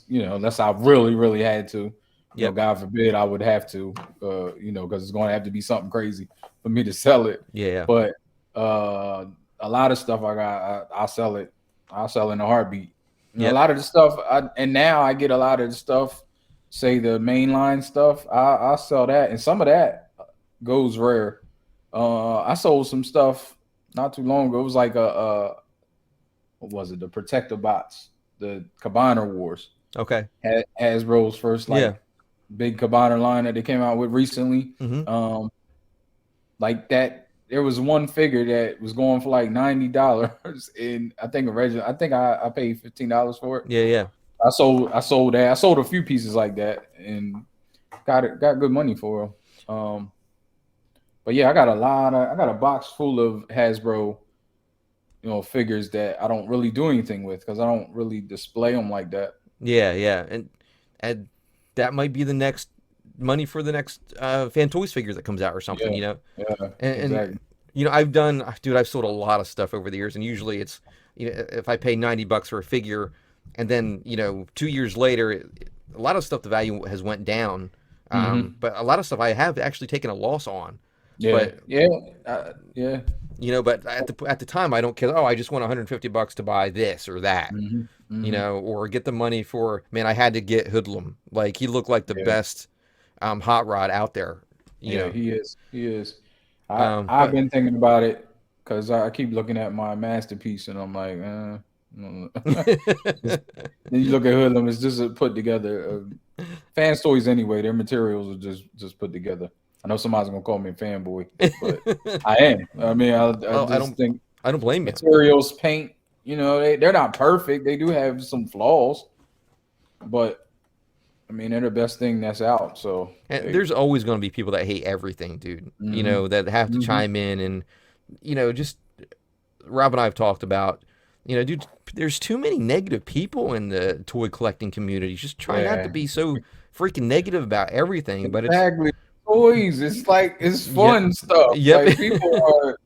I really, really had to. Yep, God forbid I would have to, because it's going to have to be something crazy for me to sell it. yeah, But a lot of stuff I'll sell it. I'll sell in a heartbeat. A yep, lot of the stuff, and now I get a lot of the stuff, say the mainline stuff. I'll sell that, and some of that goes rare. I sold some stuff not too long ago. It was like what was it? The Protector Bots, the Cabiner Wars. okay, Hasbro's first yeah, like big Cabiner line that they came out with recently. mm-hmm. Like that, there was one figure that was going for like $90, and I think originally, I paid $15 for it. Yeah, yeah, I sold that. I sold a few pieces like that, and got good money for them. But yeah, I got a box full of Hasbro, figures that I don't really do anything with because I don't really display them like that. yeah, yeah, and that might be the next money for the next Fan Toys figure that comes out or something, Yeah, you know. yeah, And exactly. I've sold a lot of stuff over the years, and usually it's, if I pay $90 for a figure, and then 2 years later, a lot of stuff the value has went down, Hmm. but a lot of stuff I have actually taken a loss on, Yeah, but yeah, yeah. but at the time I don't care. Oh, I just want $150 to buy this or that, Hmm. Hmm. or get the money for, man, I had to get Hoodlum. Like he looked like the Yeah, best hot rod out there, you yeah. know. He is. He is. I've But been thinking about it because I keep looking at my masterpiece and I'm like, no. Then you look at Hoodlum, it's just a put together. Fan toys anyway, their materials are just put together. I know somebody's gonna call me a fanboy, but I am. I mean, I oh, just think I don't blame you. materials, paint, they're not perfect. They do have some flaws, but I mean, they're the best thing that's out. So, And hey. there's always going to be people that hate everything, dude. Hmm. That have to Hmm. chime in and just Rob and I have talked about, dude, there's too many negative people in the toy collecting community. Just try not to Yeah, be so freaking negative about everything, but it's exactly. Toys, it's like it's yep. fun stuff. Yep. Like people are,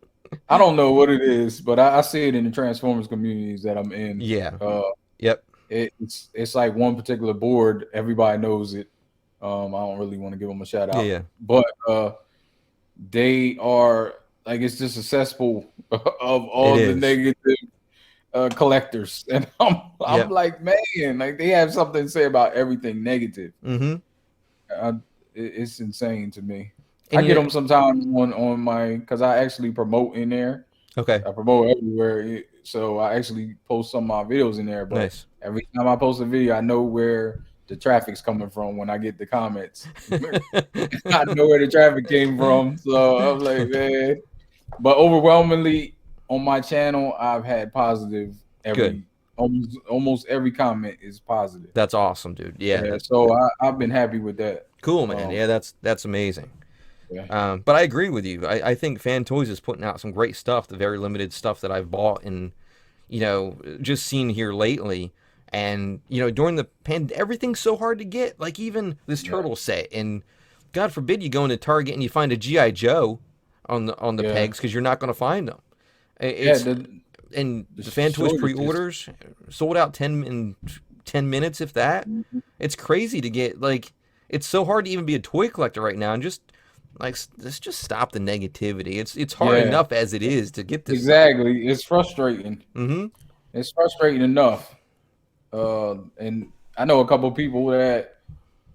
I don't know what it is, but I see it in the Transformers communities that I'm in. Yeah. Uh, Yep. it's like one particular board. Everybody knows it. I don't really want to give them a shout Yeah, out, yeah. but they are like it's just a cesspool of It all the is. negative collectors, and I'm Yep. like, man, like they have something to say about everything negative. Mm-hmm. I, it's insane to me. I And get them sometimes on my because I actually promote in there. okay. I promote everywhere, so I actually post some of my videos in there. But Nice. every time I post a video, I know where the traffic's coming from when I get the comments. I know where the traffic came from, so I'm like, man. But overwhelmingly on my channel, I've had positive Good. every almost every comment is positive. That's awesome, dude. Yeah. Yeah, so I've been happy with that. Cool, man. Um, Yeah, that's amazing. yeah, But I agree with you. I think Fan Toys is putting out some great stuff, the very limited stuff that I've bought and, just seen here lately. And, during the everything's so hard to get. Like even this yeah, turtle set. And God forbid you go into Target and you find a G.I. Joe on the yeah, pegs because you're not going to find them. yeah. It's and The the Fan Toys shortages. pre-orders sold out 10 minutes, if that. Mhm. It's crazy to get, like, it's so hard to even be a toy collector right now. And just like, let's just stop the negativity. It's hard Yeah, enough as it is to get this stuff. exactly. It's frustrating. Mm-hmm. It's frustrating enough. And I know a couple people that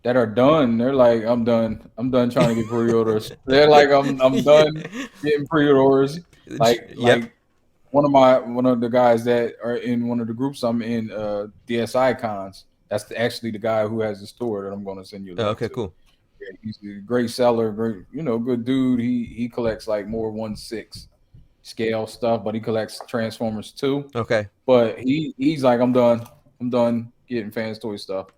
are done. They're like, I'm done. I'm done trying to get pre-orders. They're like, I'm Yeah. done getting pre-orders. Yep. Like one of the guys that are in one of the groups I'm in, DS Icons. That's actually the guy who has the store that I'm going to send you a Oh, link okay. to. Cool. Yeah, he's a great seller, great, good dude. He collects like more 1/6 scale stuff, but he collects Transformers too. Okay. But he's like, I'm done. I'm done getting fans toy stuff.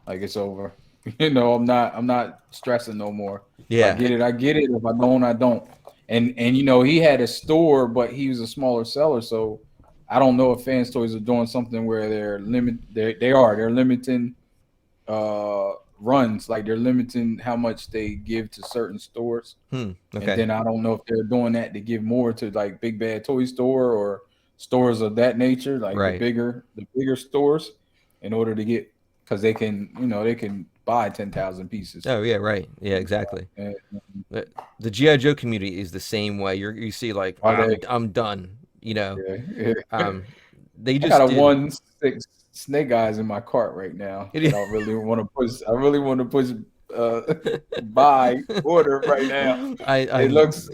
Like it's over. I'm not stressing no more. If I Yeah. get it, I get it. If I don't, I don't. And he had a store, but he was a smaller seller, so I don't know if fans toys are doing something where they're limiting uh runs, like they're limiting how much they give to certain stores. And Okay. then I don't know if they're doing that to give more to like Big Bad Toy Store or stores of that nature, like the Right. bigger stores, in order to get, because they can buy 10,000 pieces. Oh yeah. Right. Yeah. Exactly. And The GI Joe community is the same way. You see like are they? I'm done. Yeah. Um, they I got just a did. 1/6 Snake Eyes in my cart right now It that is. I really want to push. I really want to push uh buy order right now. It I'm looks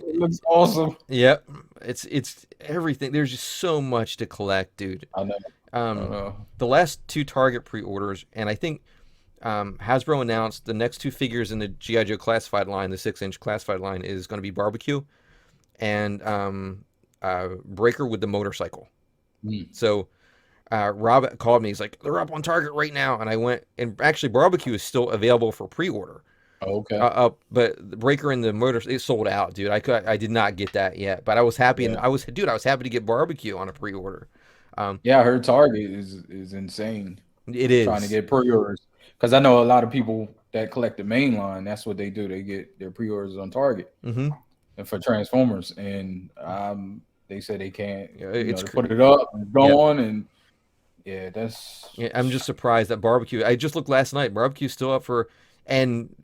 awesome. Yep. It's everything. There's just so much to collect, dude. I know. I Um, know. the last two Target pre-orders, and I think Hasbro announced the next two figures in the GI Joe classified line, the 6-inch classified line, is going to be Barbecue and Breaker with the motorcycle. Mm. So Rob called me. He's like, they're up on Target right now, and I went. And actually, Barbecue is still available for pre-order. Okay. But the Breaker and the motor, it sold out, dude. I did not get that yet, but I was happy, and Yeah. I was happy to get Barbecue on a pre-order. Yeah, I heard Target is insane It trying to is. get pre-orders, because I know a lot of people that collect the main line. That's what they do. They get their pre-orders on Target Mm-hmm. and for Transformers, and they said they can't. Yeah, They put it up and yep. going, and yeah, that's Yeah, I'm just surprised that Barbecue. I just looked last night. Barbecue's still up for, and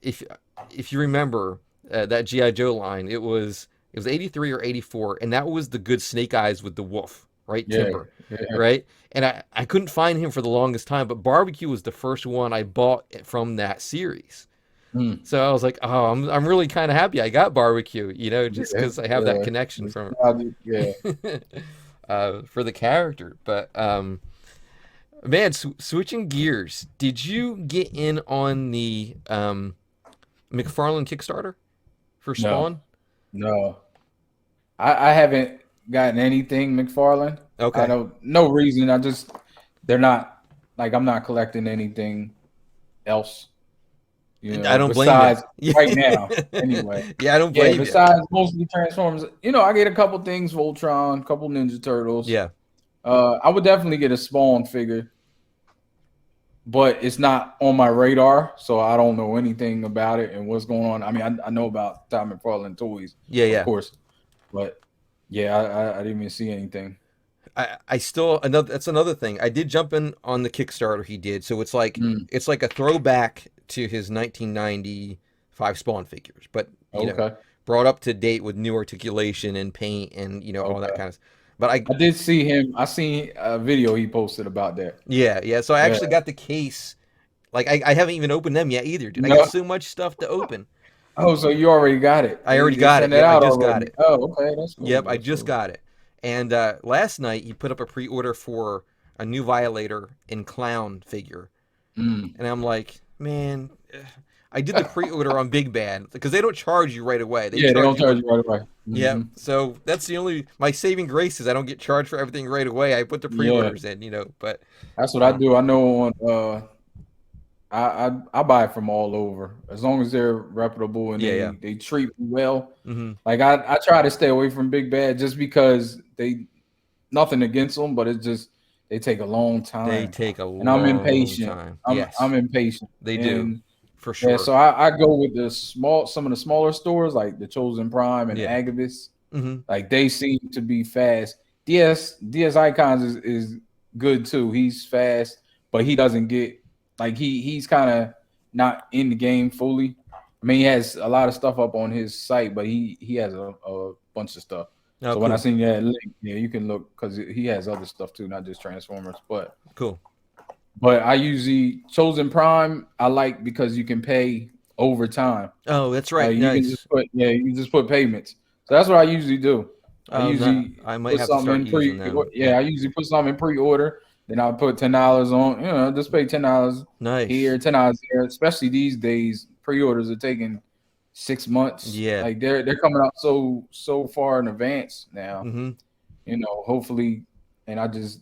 if if you remember that GI Joe line, it was 83 or 84, and that was the good Snake Eyes with the wolf, right? yeah, Timber, yeah. right? And I couldn't find him for the longest time, but Barbecue was the first one I bought from that series. Mm. So I was like, oh, I'm really kind of happy I got Barbecue, just Yeah, because I have that yeah. connection from Nostalgic, yeah. for the character. But man, switching gears, did you get in on the McFarlane Kickstarter for No, Spawn? no. I haven't gotten anything McFarlane. I Okay. don't, no reason. They're not, like, I'm not collecting anything else, I don't blame you. besides right now. Anyway, Yeah, I don't yeah. blame you. Besides mostly Transformers, I get a couple things, Voltron, couple Ninja Turtles. Yeah. I would definitely get a Spawn figure, but it's not on my radar, so I don't know anything about it and what's going on. I mean, I know about Tom McFarlane toys, Yeah, of yeah. course, but yeah, I didn't even see anything. I still that's another thing. I did jump in on the Kickstarter he did, so Mm, it's like a throwback to his 1995 Spawn figures, but okay, brought up to date with new articulation and paint and all that okay. kind of. But I did see him. I seen a video he posted about that. yeah. So I Yeah. actually got the case. Like I haven't even opened them yet either, dude. I got No. so much stuff to open. Oh, so you already got it? I already They got it. sent it Yep, I out just got already. it. Oh, okay, that's Yep, cool. I That's just cool. got it. And last night he put up a pre-order for a new Violator and Clown figure, Mm. and I'm like, man, I did the pre-order on Big Bad because they don't charge you right away. They Yeah, they charge don't you charge when. you right away. Yeah, Hmm. so that's the only my saving grace is I don't get charged for everything right away. I put the Yeah, pre-orders in. But that's what I uh, do. I know on I buy from all over, as long as they're reputable and yeah, yeah. they treat me well. Hmm. Like I try to stay away from Big Bad just because they, nothing against them, but it's just they take a long They time, take a and I'm long impatient. time. I'm Yes, impatient, they do and for yeah, sure. so I go with some of the smaller stores like the Chosen Prime and Yeah. Agabus. Hmm. Like they seem to be fast. DS Icons is good too. He's fast, but he doesn't get, like, he's kind of not in the game fully. I mean, he has a lot of stuff up on his site, but he has a bunch of stuff. Oh, So when I cool, seen that link, yeah, you can look, because he has other stuff too, not just Transformers. cool. But I usually Chosen Prime I like because you can pay over time. Oh, that's right. You can Nice. just put payments. So that's what I usually do. I Oh, no, usually I might put have to something start in using them. I usually put something in pre-order. Then I'll put $10 on. Just pay $10 here, Nice. $10 there. Especially these days, pre-orders are taking 6 months. Yeah. Like they're coming out so far in advance now. Mm-hmm. You know, hopefully, and I just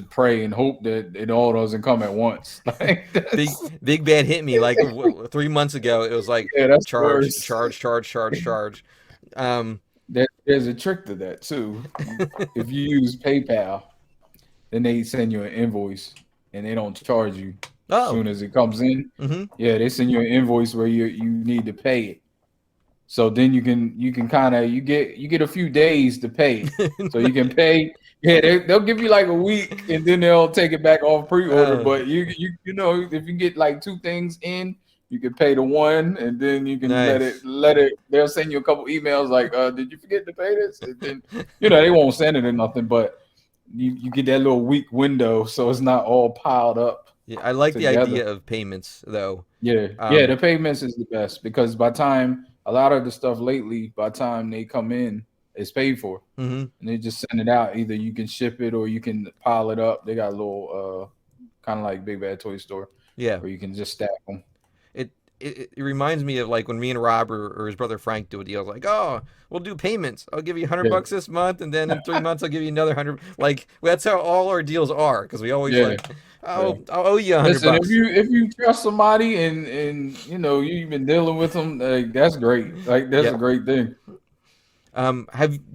pray and hope that it all doesn't come at once. Like Big Bad hit me like 3 months ago. It was like yeah, that's charge, worse. charge. There's a trick to that too. If you use PayPal, then they send you an invoice and they don't charge you as soon as it comes in. Mm-hmm. Yeah, they send you an invoice where you need to pay it. So then you can kind of you get a few days to pay it. So you can pay. Yeah, they'll give you like a week and then they'll take it back off pre-order. But you know, if you get like 2 things in, you can pay the one and then you can let it. They'll send you a couple emails like, did you forget to pay this? And then they won't send it or nothing, but you get that little week window so it's not all piled up. Yeah, I like together. the idea of payments though. Yeah, the payments is the best because by time a lot of the stuff lately, by the time they come in, it's paid for, and they just send it out. Either you can ship it or you can pile it up. They got a little kind of like Big Bad Toy Store, where you can just stack them. It reminds me of like when me and Rob or his brother Frank do a deal. Like, oh, we'll do payments. I'll give you $100 this month, and then in 3 months I'll give you another 100. Like that's how all our deals are because we always I'll owe you $100. Listen, if you trust somebody and you've been dealing with them, like, that's great. Like that's a great thing.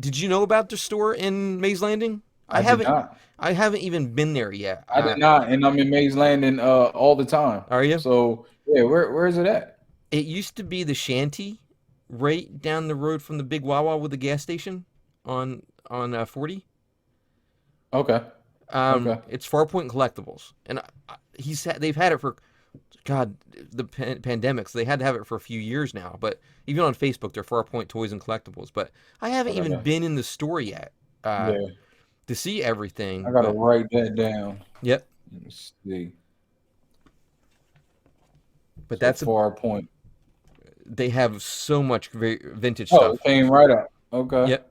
Did you know about the store in Mays Landing? I haven't even been there yet. I did not, and I'm in Mays Landing all the time. Are you? So yeah, where is it at? It used to be the Shanty, right down the road from the big Wawa with the gas station on 40. Okay. It's Farpoint Collectibles, and they've had it for, God, the pandemic, so they had to have it for a few years now. But even on Facebook, they're Farpoint Toys and Collectibles. But I haven't even been in the store yet to see everything. I gotta write that down. Yep. Let me see. But that's Farpoint. They have so much vintage stuff. stuff. It came right up. Okay. Yep.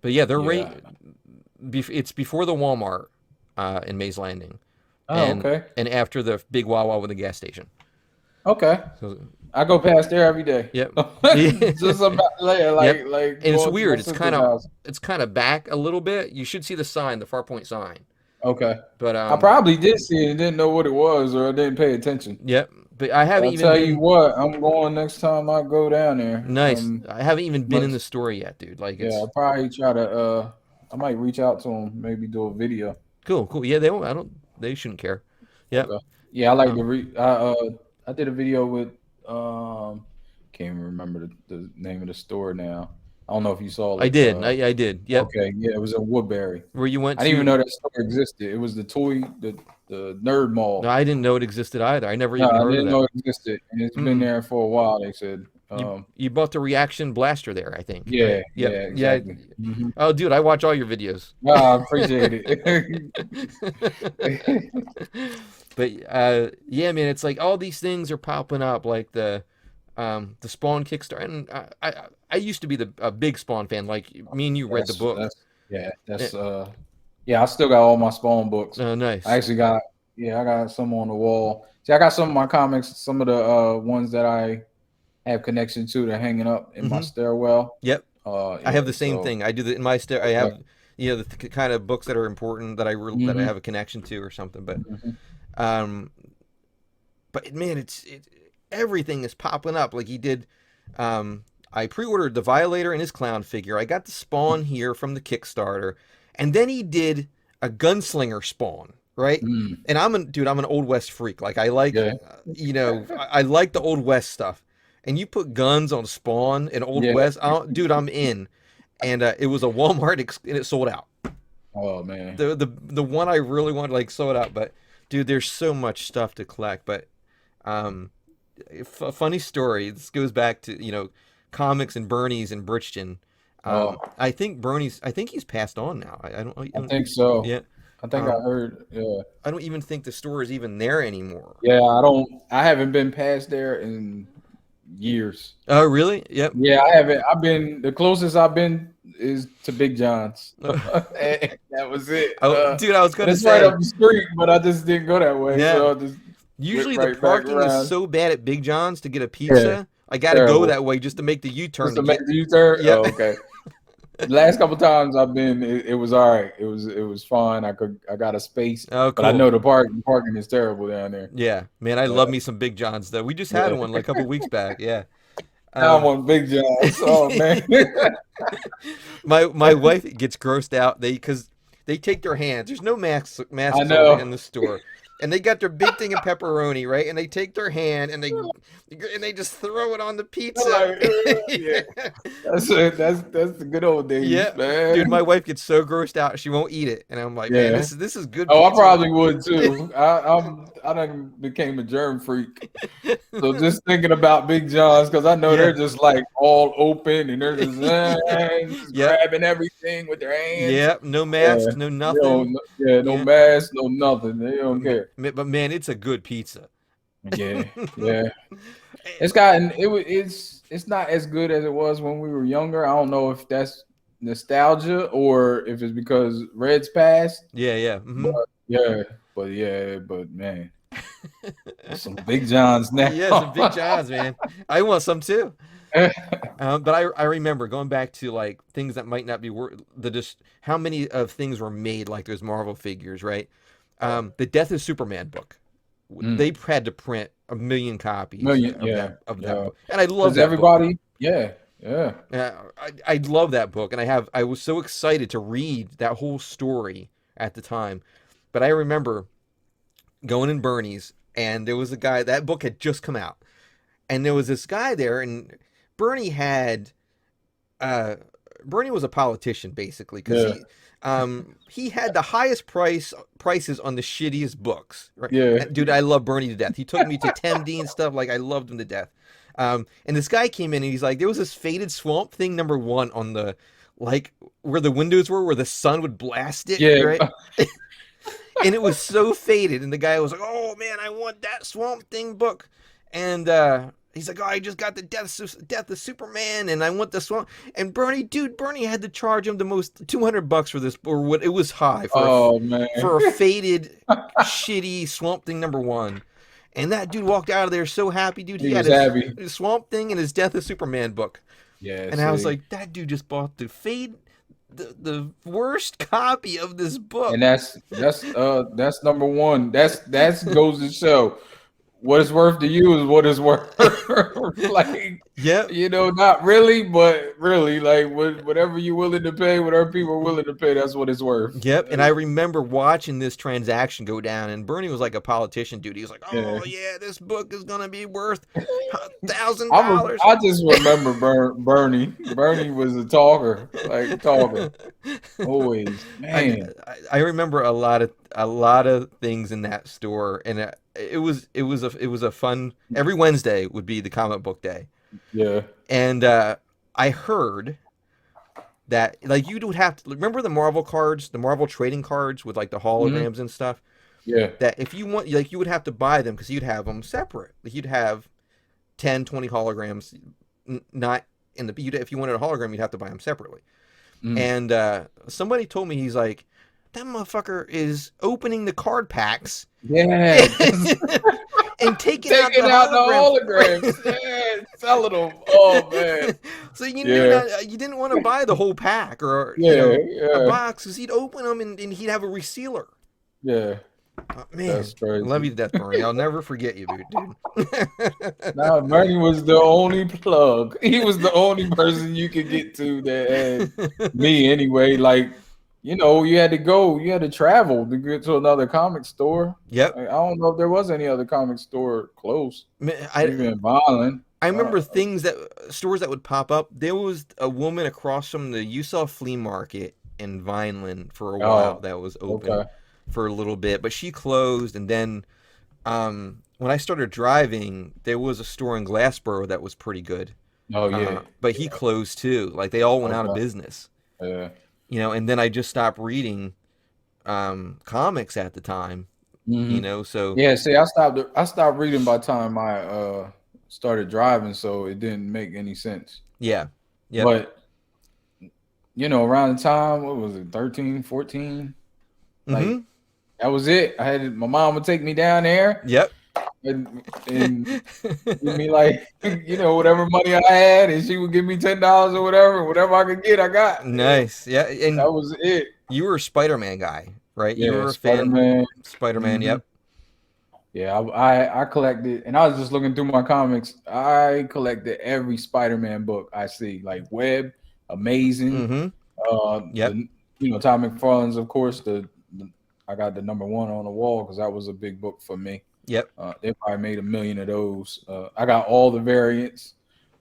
But yeah, they're right. It's before the Walmart in Mays Landing. Okay. And after the big Wawa with the gas station. Okay. So, I go past there every day. Yep. Just about there, like. And it's weird. It's kind of back a little bit. You should see the sign, the Farpoint sign. Okay. But I probably did see it and didn't know what it was, or I didn't pay attention. Yep. But I haven't even. I'll tell you what, I'm going next time I go down there. Nice. I haven't even been in the store yet, dude. Like, I'll probably try to. I might reach out to them, maybe do a video. Cool. Yeah, they won't. They shouldn't care. Yeah. Okay. Yeah, I like to I did a video with can't even remember the name of the store now. I don't know if you saw. Like, I did. I did. Yeah. Okay. Yeah, it was in Woodbury. Where you went? I didn't even know that store existed. It was the Nerd Mall. No, I didn't know it existed either. I never even heard of that. I didn't know it existed, and it's been there for a while. They said. You bought the Reaction Blaster there, I think. Yeah. Right? Yeah. Exactly. Mm-hmm. Oh, dude, I watch all your videos. Oh, I appreciate it. But yeah, man, it's like all these things are popping up, like the Spawn Kickstarter, and I used to be a big Spawn fan. Like me and you read the book. I still got all my Spawn books. Oh, nice. I actually I got some on the wall. See, I got some of my comics, some of the ones that I have connection to. They're hanging up in my stairwell. Yep. I have the same thing. I do that in my I have the kind of books that are important that that I have a connection to or something. But but man, it's everything is popping up. Like he did. I pre-ordered the Violator and his clown figure. I got the Spawn here from the Kickstarter, and then he did a Gunslinger Spawn. Right. And I'm an Old West freak. Like I like, I like the Old West stuff. And you put guns on Spawn and Old West, dude, I'm in. And it was a Walmart and it sold out. Oh man, the one I really wanted sold out. But dude, there's so much stuff to collect. But funny story. This goes back to comics and Bernie's and Bridgeton. I think he's passed on now. I don't think so. Yeah. I think I heard. Yeah. I don't even think the store is even there anymore. Yeah, I haven't been past there in years. Oh, really? Yep. Yeah, I haven't. The closest I've been is to Big John's. That was it. Oh, dude, I was going to say. It's right up the street, but I just didn't go that way. Yeah. So Usually the right back parking is around. so bad at Big John's to get a Yeah, pizza. I got to go terrible. that way just to make the U-turn Just to to make get. the U-turn. Yep. Oh, okay. The last couple times I've been, it was all right. It was fine. I got a space, Oh, but I cool. know the parking is terrible down there. Yeah, man, I Yeah, love me some Big John's though. We just had yeah. one like a couple weeks back. Yeah. Now I'm Um, on Big John's. Oh man. my wife gets grossed out. Because they take their hands. There's no I masks over in know. the store, and they got their big thing of pepperoni, right? And they take their hand and they just throw it on the I'm pizza. like, yeah. That's it. That's the good old days, Yeah, dude, man. my wife gets so grossed out she won't eat it, and I'm like, man, Yeah. this is good Oh, I pizza. probably would too. I done became a germ freak. So just thinking about Big John's, because I know Yeah, they're just like all open and they're just yep, grabbing everything with their hands. yep. No Yeah. masks, no You nothing. don't, yeah, no Yeah, mask, no nothing. They don't care. but man, it's a good pizza. Yeah, yeah. It's not as good as it was when we were younger. I don't know if that's nostalgia or if it's because Reds passed. Yeah, yeah. But but man, some Big Johns now. Yeah, some Big John's, man. I want some too. But I remember going back to like things that might not be worth the just how many of things were made like those Marvel figures, right? The Death of Superman book. Mm. They had to print 1 million copies Million, of yeah, that book, and I love because that book. everybody, yeah, yeah, I love that book, and I was so excited to read that whole story at the time. But I remember going in Bernie's, and there was a guy. That book had just come out, and there was this guy there, and Bernie had Bernie was a politician basically because yeah, he had the highest prices on the shittiest books. Right, yeah. and, dude, I love Bernie to death. He took me to Temdy and stuff. Like I loved him to death. And this guy came in and he's like, there was this faded Swamp Thing #1 on the like where the windows were, where the sun would blast it, Yeah, right? And it was so faded. And the guy was like, "Oh man, I want that Swamp Thing book." And he's like, "Oh, I just got the Death of Superman, and I want the Swamp." And Bernie had to charge him the most $200 for this, or what? It was high oh man, for a faded, shitty Swamp Thing #1. And that dude walked out of there so happy, dude. he He had was happy. his Swamp Thing and his Death of Superman book. Yeah, And I was see, like, that dude just bought the worst copy of this book. and that's number one. That's goes to show what it's worth to you is what it's worth. Like, Yep. not really, but really, like whatever you're willing to pay, whatever people are willing to pay, that's what it's worth. Yep. And I remember watching this transaction go down, and Bernie was like a politician, dude. He was like, Yeah. "Oh yeah, this book is gonna be worth I $1,000." I just remember Bernie. Bernie was a talker, like talker always. Man, I remember a lot of things in that store, and it was a fun. Every Wednesday would be the comic book day, yeah, and I heard that like you would have to remember the Marvel cards, the Marvel trading cards with like the holograms hmm and stuff. yeah, That if you want, like you would have to buy them because you'd have them separate. Like you'd have 10, 20 holograms, not in the. If you wanted a hologram, you'd have to buy them separately. mm. And somebody told me he's like, that motherfucker is opening the card packs Yeah. and taking Taking out out the holograms. holograms, yeah, selling them. Oh man, So yeah, you didn't want to buy the whole pack or yeah, a yeah, box because he'd open them and he'd have a resealer. yeah. Man, That's I love you crazy. to death, Bernie. I'll never forget you, dude. Now Bernie was the only plug. He was the only person you could get to that had me anyway. Like, you had to go, you had to travel to get to another comic store. Yep. Like, I don't know if there was any other comic store close, Man, even in Violent. I remember stores that would pop up. There was a woman across from the Utah Flea Market in Vineland for a while Oh, that was open okay. for a little bit, but she closed. And then when I started driving, there was a store in Glassboro that was pretty good, Oh yeah. but he closed too. Like they all went out of Okay. business, Yeah. And then I just stopped reading comics at the time, hmm so Yeah. See, I stopped reading by the time I started driving, so it didn't make any sense. yeah. Yep. But around the time, what was it, 13, 14? Mm-hmm. Like that was it. My mom would take me down there. Yep. and give me like whatever money I had, and she would give me $10 or whatever I could get, I got. Nice. Yeah, and That was it. you were a Spider-Man guy, right? You Yeah, were a Spider fan. Man. Spider-Man. Yep. Yeah, I collected, and I was just looking through my comics. I collected every Spider-Man book I see, like Web, Amazing, Mm-hmm. Yep. the Todd McFarlane's, of course. I got the #1 on the wall because that was a big book for me. Yep. They probably made 1,000,000 of those. I got all the variants,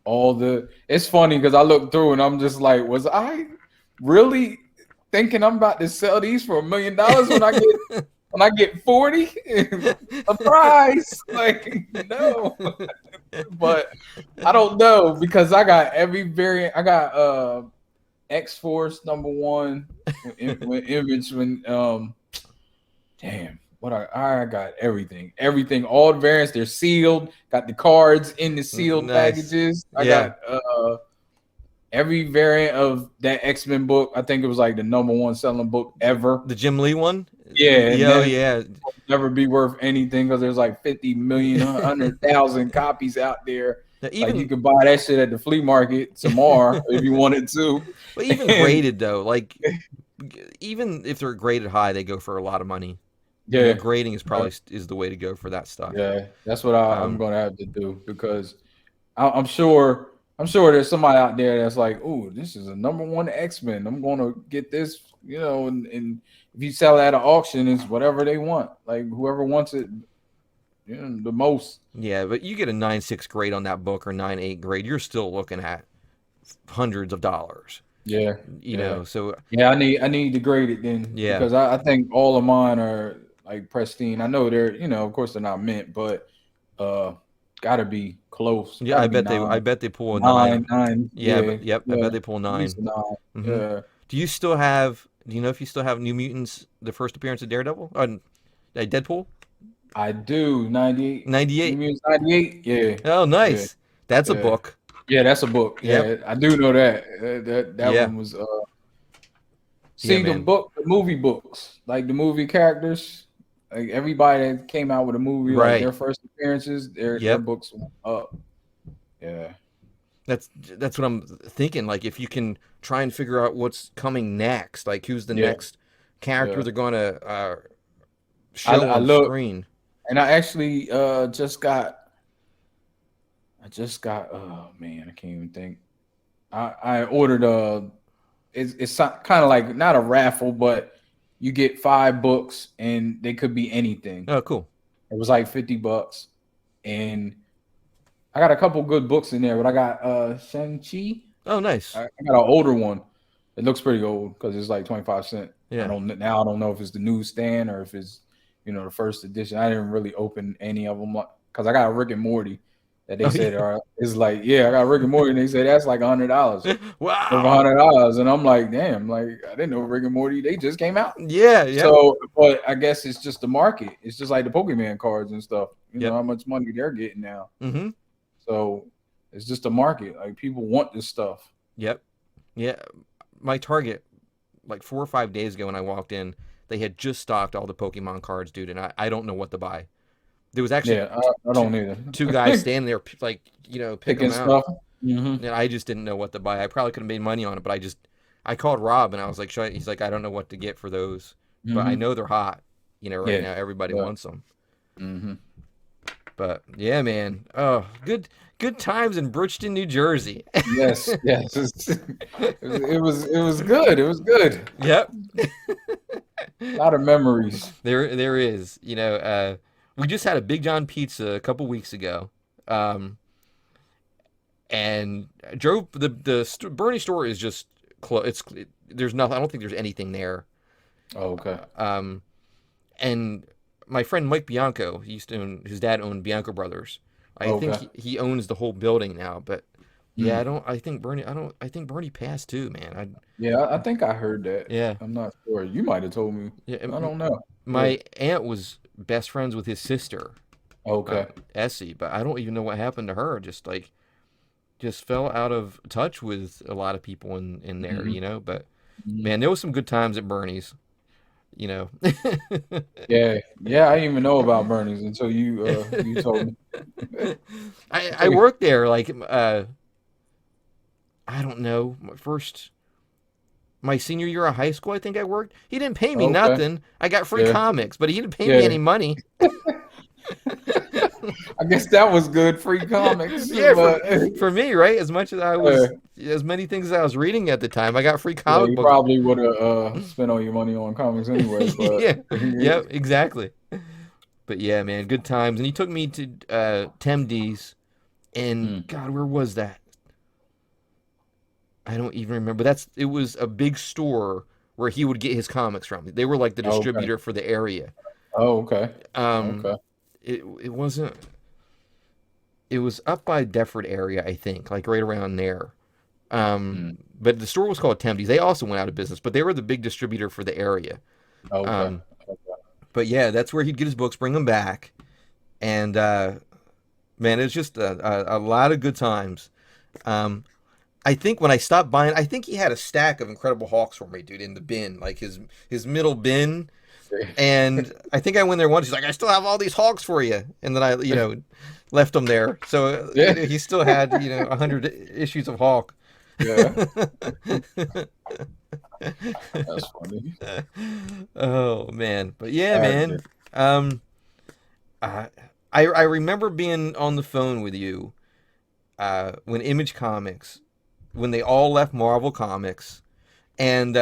It's funny because I looked through and I'm just like, was I really thinking I'm about to sell these for $1,000,000 when I get 40? Surprise! Like, no. But I don't know because I got every variant. I got X-Force #1 when Image damn, what I got everything, all the variants. They're sealed. Got the cards in the sealed Nice. packages. I Yeah. got every variant of that X-Men book. I think it was like the #1 selling book ever. The Jim Lee one. Yeah, Oh yeah. Never be worth anything because there's like 50 million, 100,000 copies out there. Now, Like you could buy that shit at the flea market tomorrow if you wanted to. But even graded though, like even if they're graded high, they go for a lot of money. Yeah, grading is probably is the way to go for that stuff. Yeah, that's what I'm gonna have to do because I'm sure there's somebody out there that's like, oh, this is a #1 X-Men. I'm gonna get this, and if you sell it at an auction, it's whatever they want. Like whoever wants it, the most. Yeah, but you get a 9.6 grade on that book or 9.8 grade, you're still looking at hundreds of dollars. Yeah, you know. So yeah, I need to grade it then. Yeah, because I think all of mine are like pristine. I know they're of course they're not mint, but gotta be close. Yeah, I bet they pull a 9. 9. Yeah, Yeah, I bet they pull 9. 9. Mm-hmm. Yeah. Do you know if you still have New Mutants, the first appearance of Daredevil? Deadpool? I do. 98. 98. 98. Yeah. Oh, nice. Yeah. That's a book. Yeah, that's a book. Yep. Yeah, I do know that. That one was. See the movie books, like the movie characters, like everybody that came out with a movie, like their first appearances, their books went up. Yeah. That's what I'm thinking. Like if you can try and figure out what's coming next, like who's the next character they're going to show on screen. And I actually just got. Oh man, I can't even think. I ordered It's kind of like not a raffle, but you get 5 books and they could be anything. Oh, cool. It was like $50, and I got a couple good books in there. But I got Shang-Chi. Oh, nice. I got an older one. It looks pretty old because it's like 25 cents. Yeah. I don't know if it's the newsstand or if it's the first edition. I didn't really open any of them because I got a Rick and Morty. That they said is like, I got Rick and Morty, and they said that's like $100. Wow, $100, and I'm like, damn, like I didn't know Rick and Morty, they just came out. Yeah. So, but I guess it's just the market. It's just like the Pokemon cards and stuff. You know how much money they're getting now. Mm-hmm. So it's just the market. Like people want this stuff. Yep. Yeah. My Target, like 4 or 5 days ago when I walked in, they had just stocked all the Pokemon cards, dude, and I don't know what to buy. There was actually I don't either. 2 guys standing there like picking them stuff. out. Mm-hmm. And I just didn't know what to buy. I probably could have made money on it, but I called Rob and I was like, he's like, I don't know what to get for those, but I know they're hot. Right now everybody wants them. Mm-hmm. But yeah, man. Oh, good times in Bridgeton, New Jersey. Yes. It was good. It was good. Yep. A lot of memories. There is. We just had a Big John pizza a couple weeks ago, and drove the Bernie store is just close. There's nothing. I don't think there's anything there. Oh, okay. And my friend Mike Bianco, his dad owned Bianco Brothers. I think he owns the whole building now, but yeah, I think Bernie passed too, man. I think I heard that. Yeah, I'm not sure. You might have told me. Yeah, I don't know. My aunt was best friends with his sister. Okay. Essie, but I don't even know what happened to her. Just fell out of touch with a lot of people in there, But man, there was some good times at Bernie's. you know. Yeah, yeah. I didn't even know about Bernie's until you told me. I worked there like I don't know, my senior year of high school, I think I worked. He didn't pay me Okay. nothing. I got free Yeah. comics, but he didn't pay me Yeah. any money. I guess that was good, free comics. Yeah, But for me, right? As much as I uh, was, as many things as I was reading at the time, I got free yeah, comic you books. probably would have spent all your money on comics anyway. But Yeah, yep, exactly. But yeah, man, good times. And he took me to Temd's, and Mm, God, where was that? I don't even remember. It was a big store where he would get his comics from. They were like the okay. distributor for the area. Oh, okay. Um, Okay. it wasn't. It was up by Deptford area, I think, like right around there. Mm, But the store was called Temd's. They also went out of business, but they were the big distributor for the area. okay. Um, but yeah, that's where he'd get his books, bring them back, and man, it was just a lot of good times. Um, I think when I stopped buying, I think he had a stack of Incredible Hulks for me, dude, in the bin, like his middle bin. And I think I went there once. He's like, "I still have all these Hulks for you," and then I, left them there. So Yeah. he still had 100 issues of Hulk. Yeah. That's funny. Oh man, but yeah, That's man. it. Um, I I remember being on the phone with you when Image Comics, when they all left Marvel Comics, and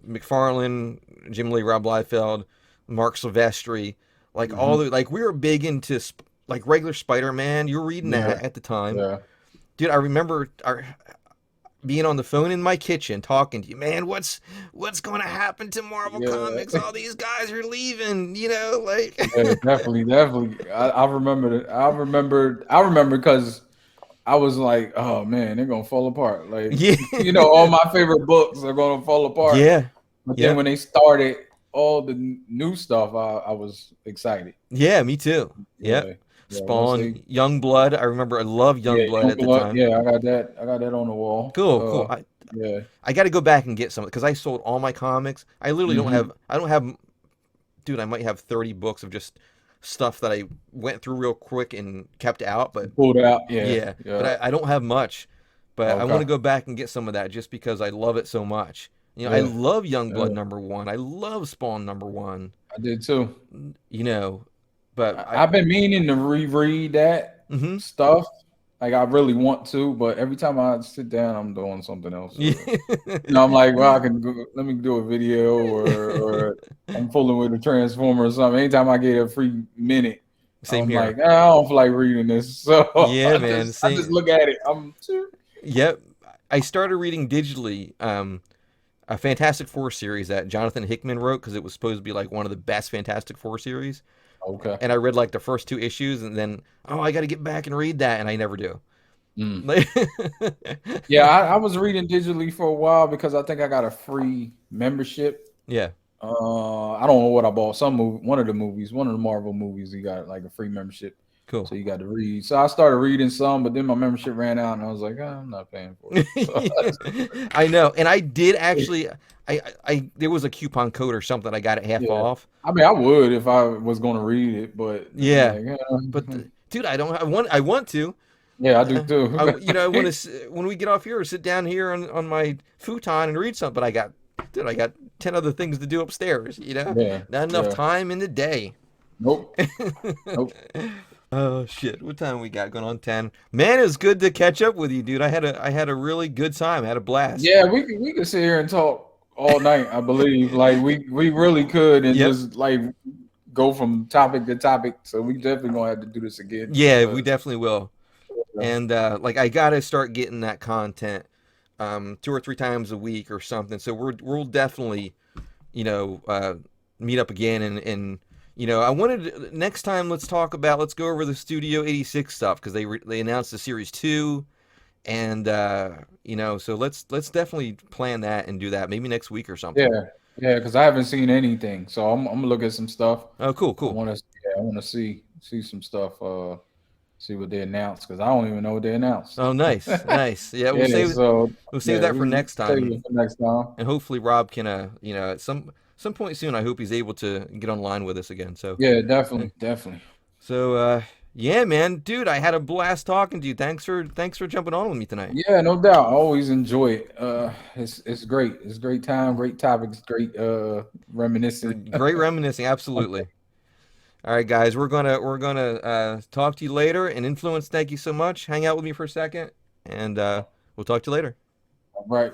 McFarlane, Jim Lee, Rob Liefeld, Mark Silvestri, like all Hmm. the like we were big into like regular Spider-Man. You were reading Yeah. that at the time, Yeah. dude. I remember being on the phone in my kitchen talking to you, man. What's going to happen to Marvel Yeah. Comics? All these guys are leaving, like. Yeah. Definitely. Definitely. I remember that. I remember. I remember because I was like, oh man, they're gonna fall apart. Like, Yeah, all my favorite books are gonna fall apart. yeah, But then yep, when they started all the new stuff, I was excited. yeah. Me too. Yep. Yeah. Yeah. Once Spawn, they, Young Blood. I remember I loved Young yeah, Blood at the Youngblood. time. Yeah, I got that. I got that on the wall. Cool, cool. Yeah. I got to go back and get some because I sold all my comics. I literally don't Hmm. have. I don't have. Dude, I might have 30 books of just stuff that I went through real quick and kept out. But Pulled out. Yeah. yeah, but Yeah. I don't have much. But I want Okay. to go back and get some of that just because I love it so much. I Yeah. love Youngblood Yeah. #1. I love Spawn #1. I did too. You know, but I've been meaning to reread that mm-hmm. stuff. Like I really want to, but every time I sit down, I'm doing something else. Yeah. I'm like, well, I can go, let me do a video, or I'm fooling with a transformer or something. Anytime I get a free minute, Same I'm here. like, I don't feel like reading this, so Yeah, I man. just Same. look at it. Yep. I started reading digitally a Fantastic Four series that Jonathan Hickman wrote because it was supposed to be like one of the best Fantastic Four series. Okay. And I read like the first 2 issues, and then I got to get back and read that, and I never do. Mm. Like, Yeah, I was reading digitally for a while because I think I got a free membership. yeah, I don't know what I bought. One of the movies, one of the Marvel movies, you got like a free membership, cool. so you got to read. So I started reading some, but then my membership ran out, and I was like, I'm not paying for it. So, I know, and I did actually. I there was a coupon code or something. I got it half yeah, off. I mean, I would if I was going to read it, but I'm Yeah, like, but dude, I don't. I want to. yeah, I do too. I want to when we get off here, sit down here on my futon and read something. But I got 10 other things to do upstairs. Yeah, Not enough yeah. time in the day. Nope, nope. Oh shit! What time we got going on? 10. Man, it's good to catch up with you, dude. I had a really good time. I had a blast. Yeah, we could sit here and talk all night. I believe, like we really could, and Yep. just like go from topic to topic. So we definitely gonna have to do this again. Yeah, we definitely will. Yeah. And like I gotta start getting that content 2 or 3 times a week or something. So we'll definitely you know uh, meet up again and I wanted next time let's go over the Studio 86 stuff because they announced the series 2 and so let's definitely plan that and do that maybe next week or something. Yeah, yeah, because I haven't seen anything, so I'm gonna look at some stuff. Oh, cool, cool. I want to see some stuff. See what they announced because I don't even know what they announced. Oh, nice, nice. Yeah, Yeah, so we'll save yeah, that we for can next save time, it for next time. and hopefully Rob can some some point soon, I hope he's able to get online with us again. So, Yeah, eh, definitely, definitely. yeah, man, dude, I had a blast talking to you. Thanks for jumping on with me tonight. Yeah, no doubt. I always enjoy it. It's great. It's great time, great topics, great reminiscing. Great reminiscing, absolutely. All right, guys, we're gonna talk to you later. And Influence, thank you so much. Hang out with me for a second, and we'll talk to you later. All right.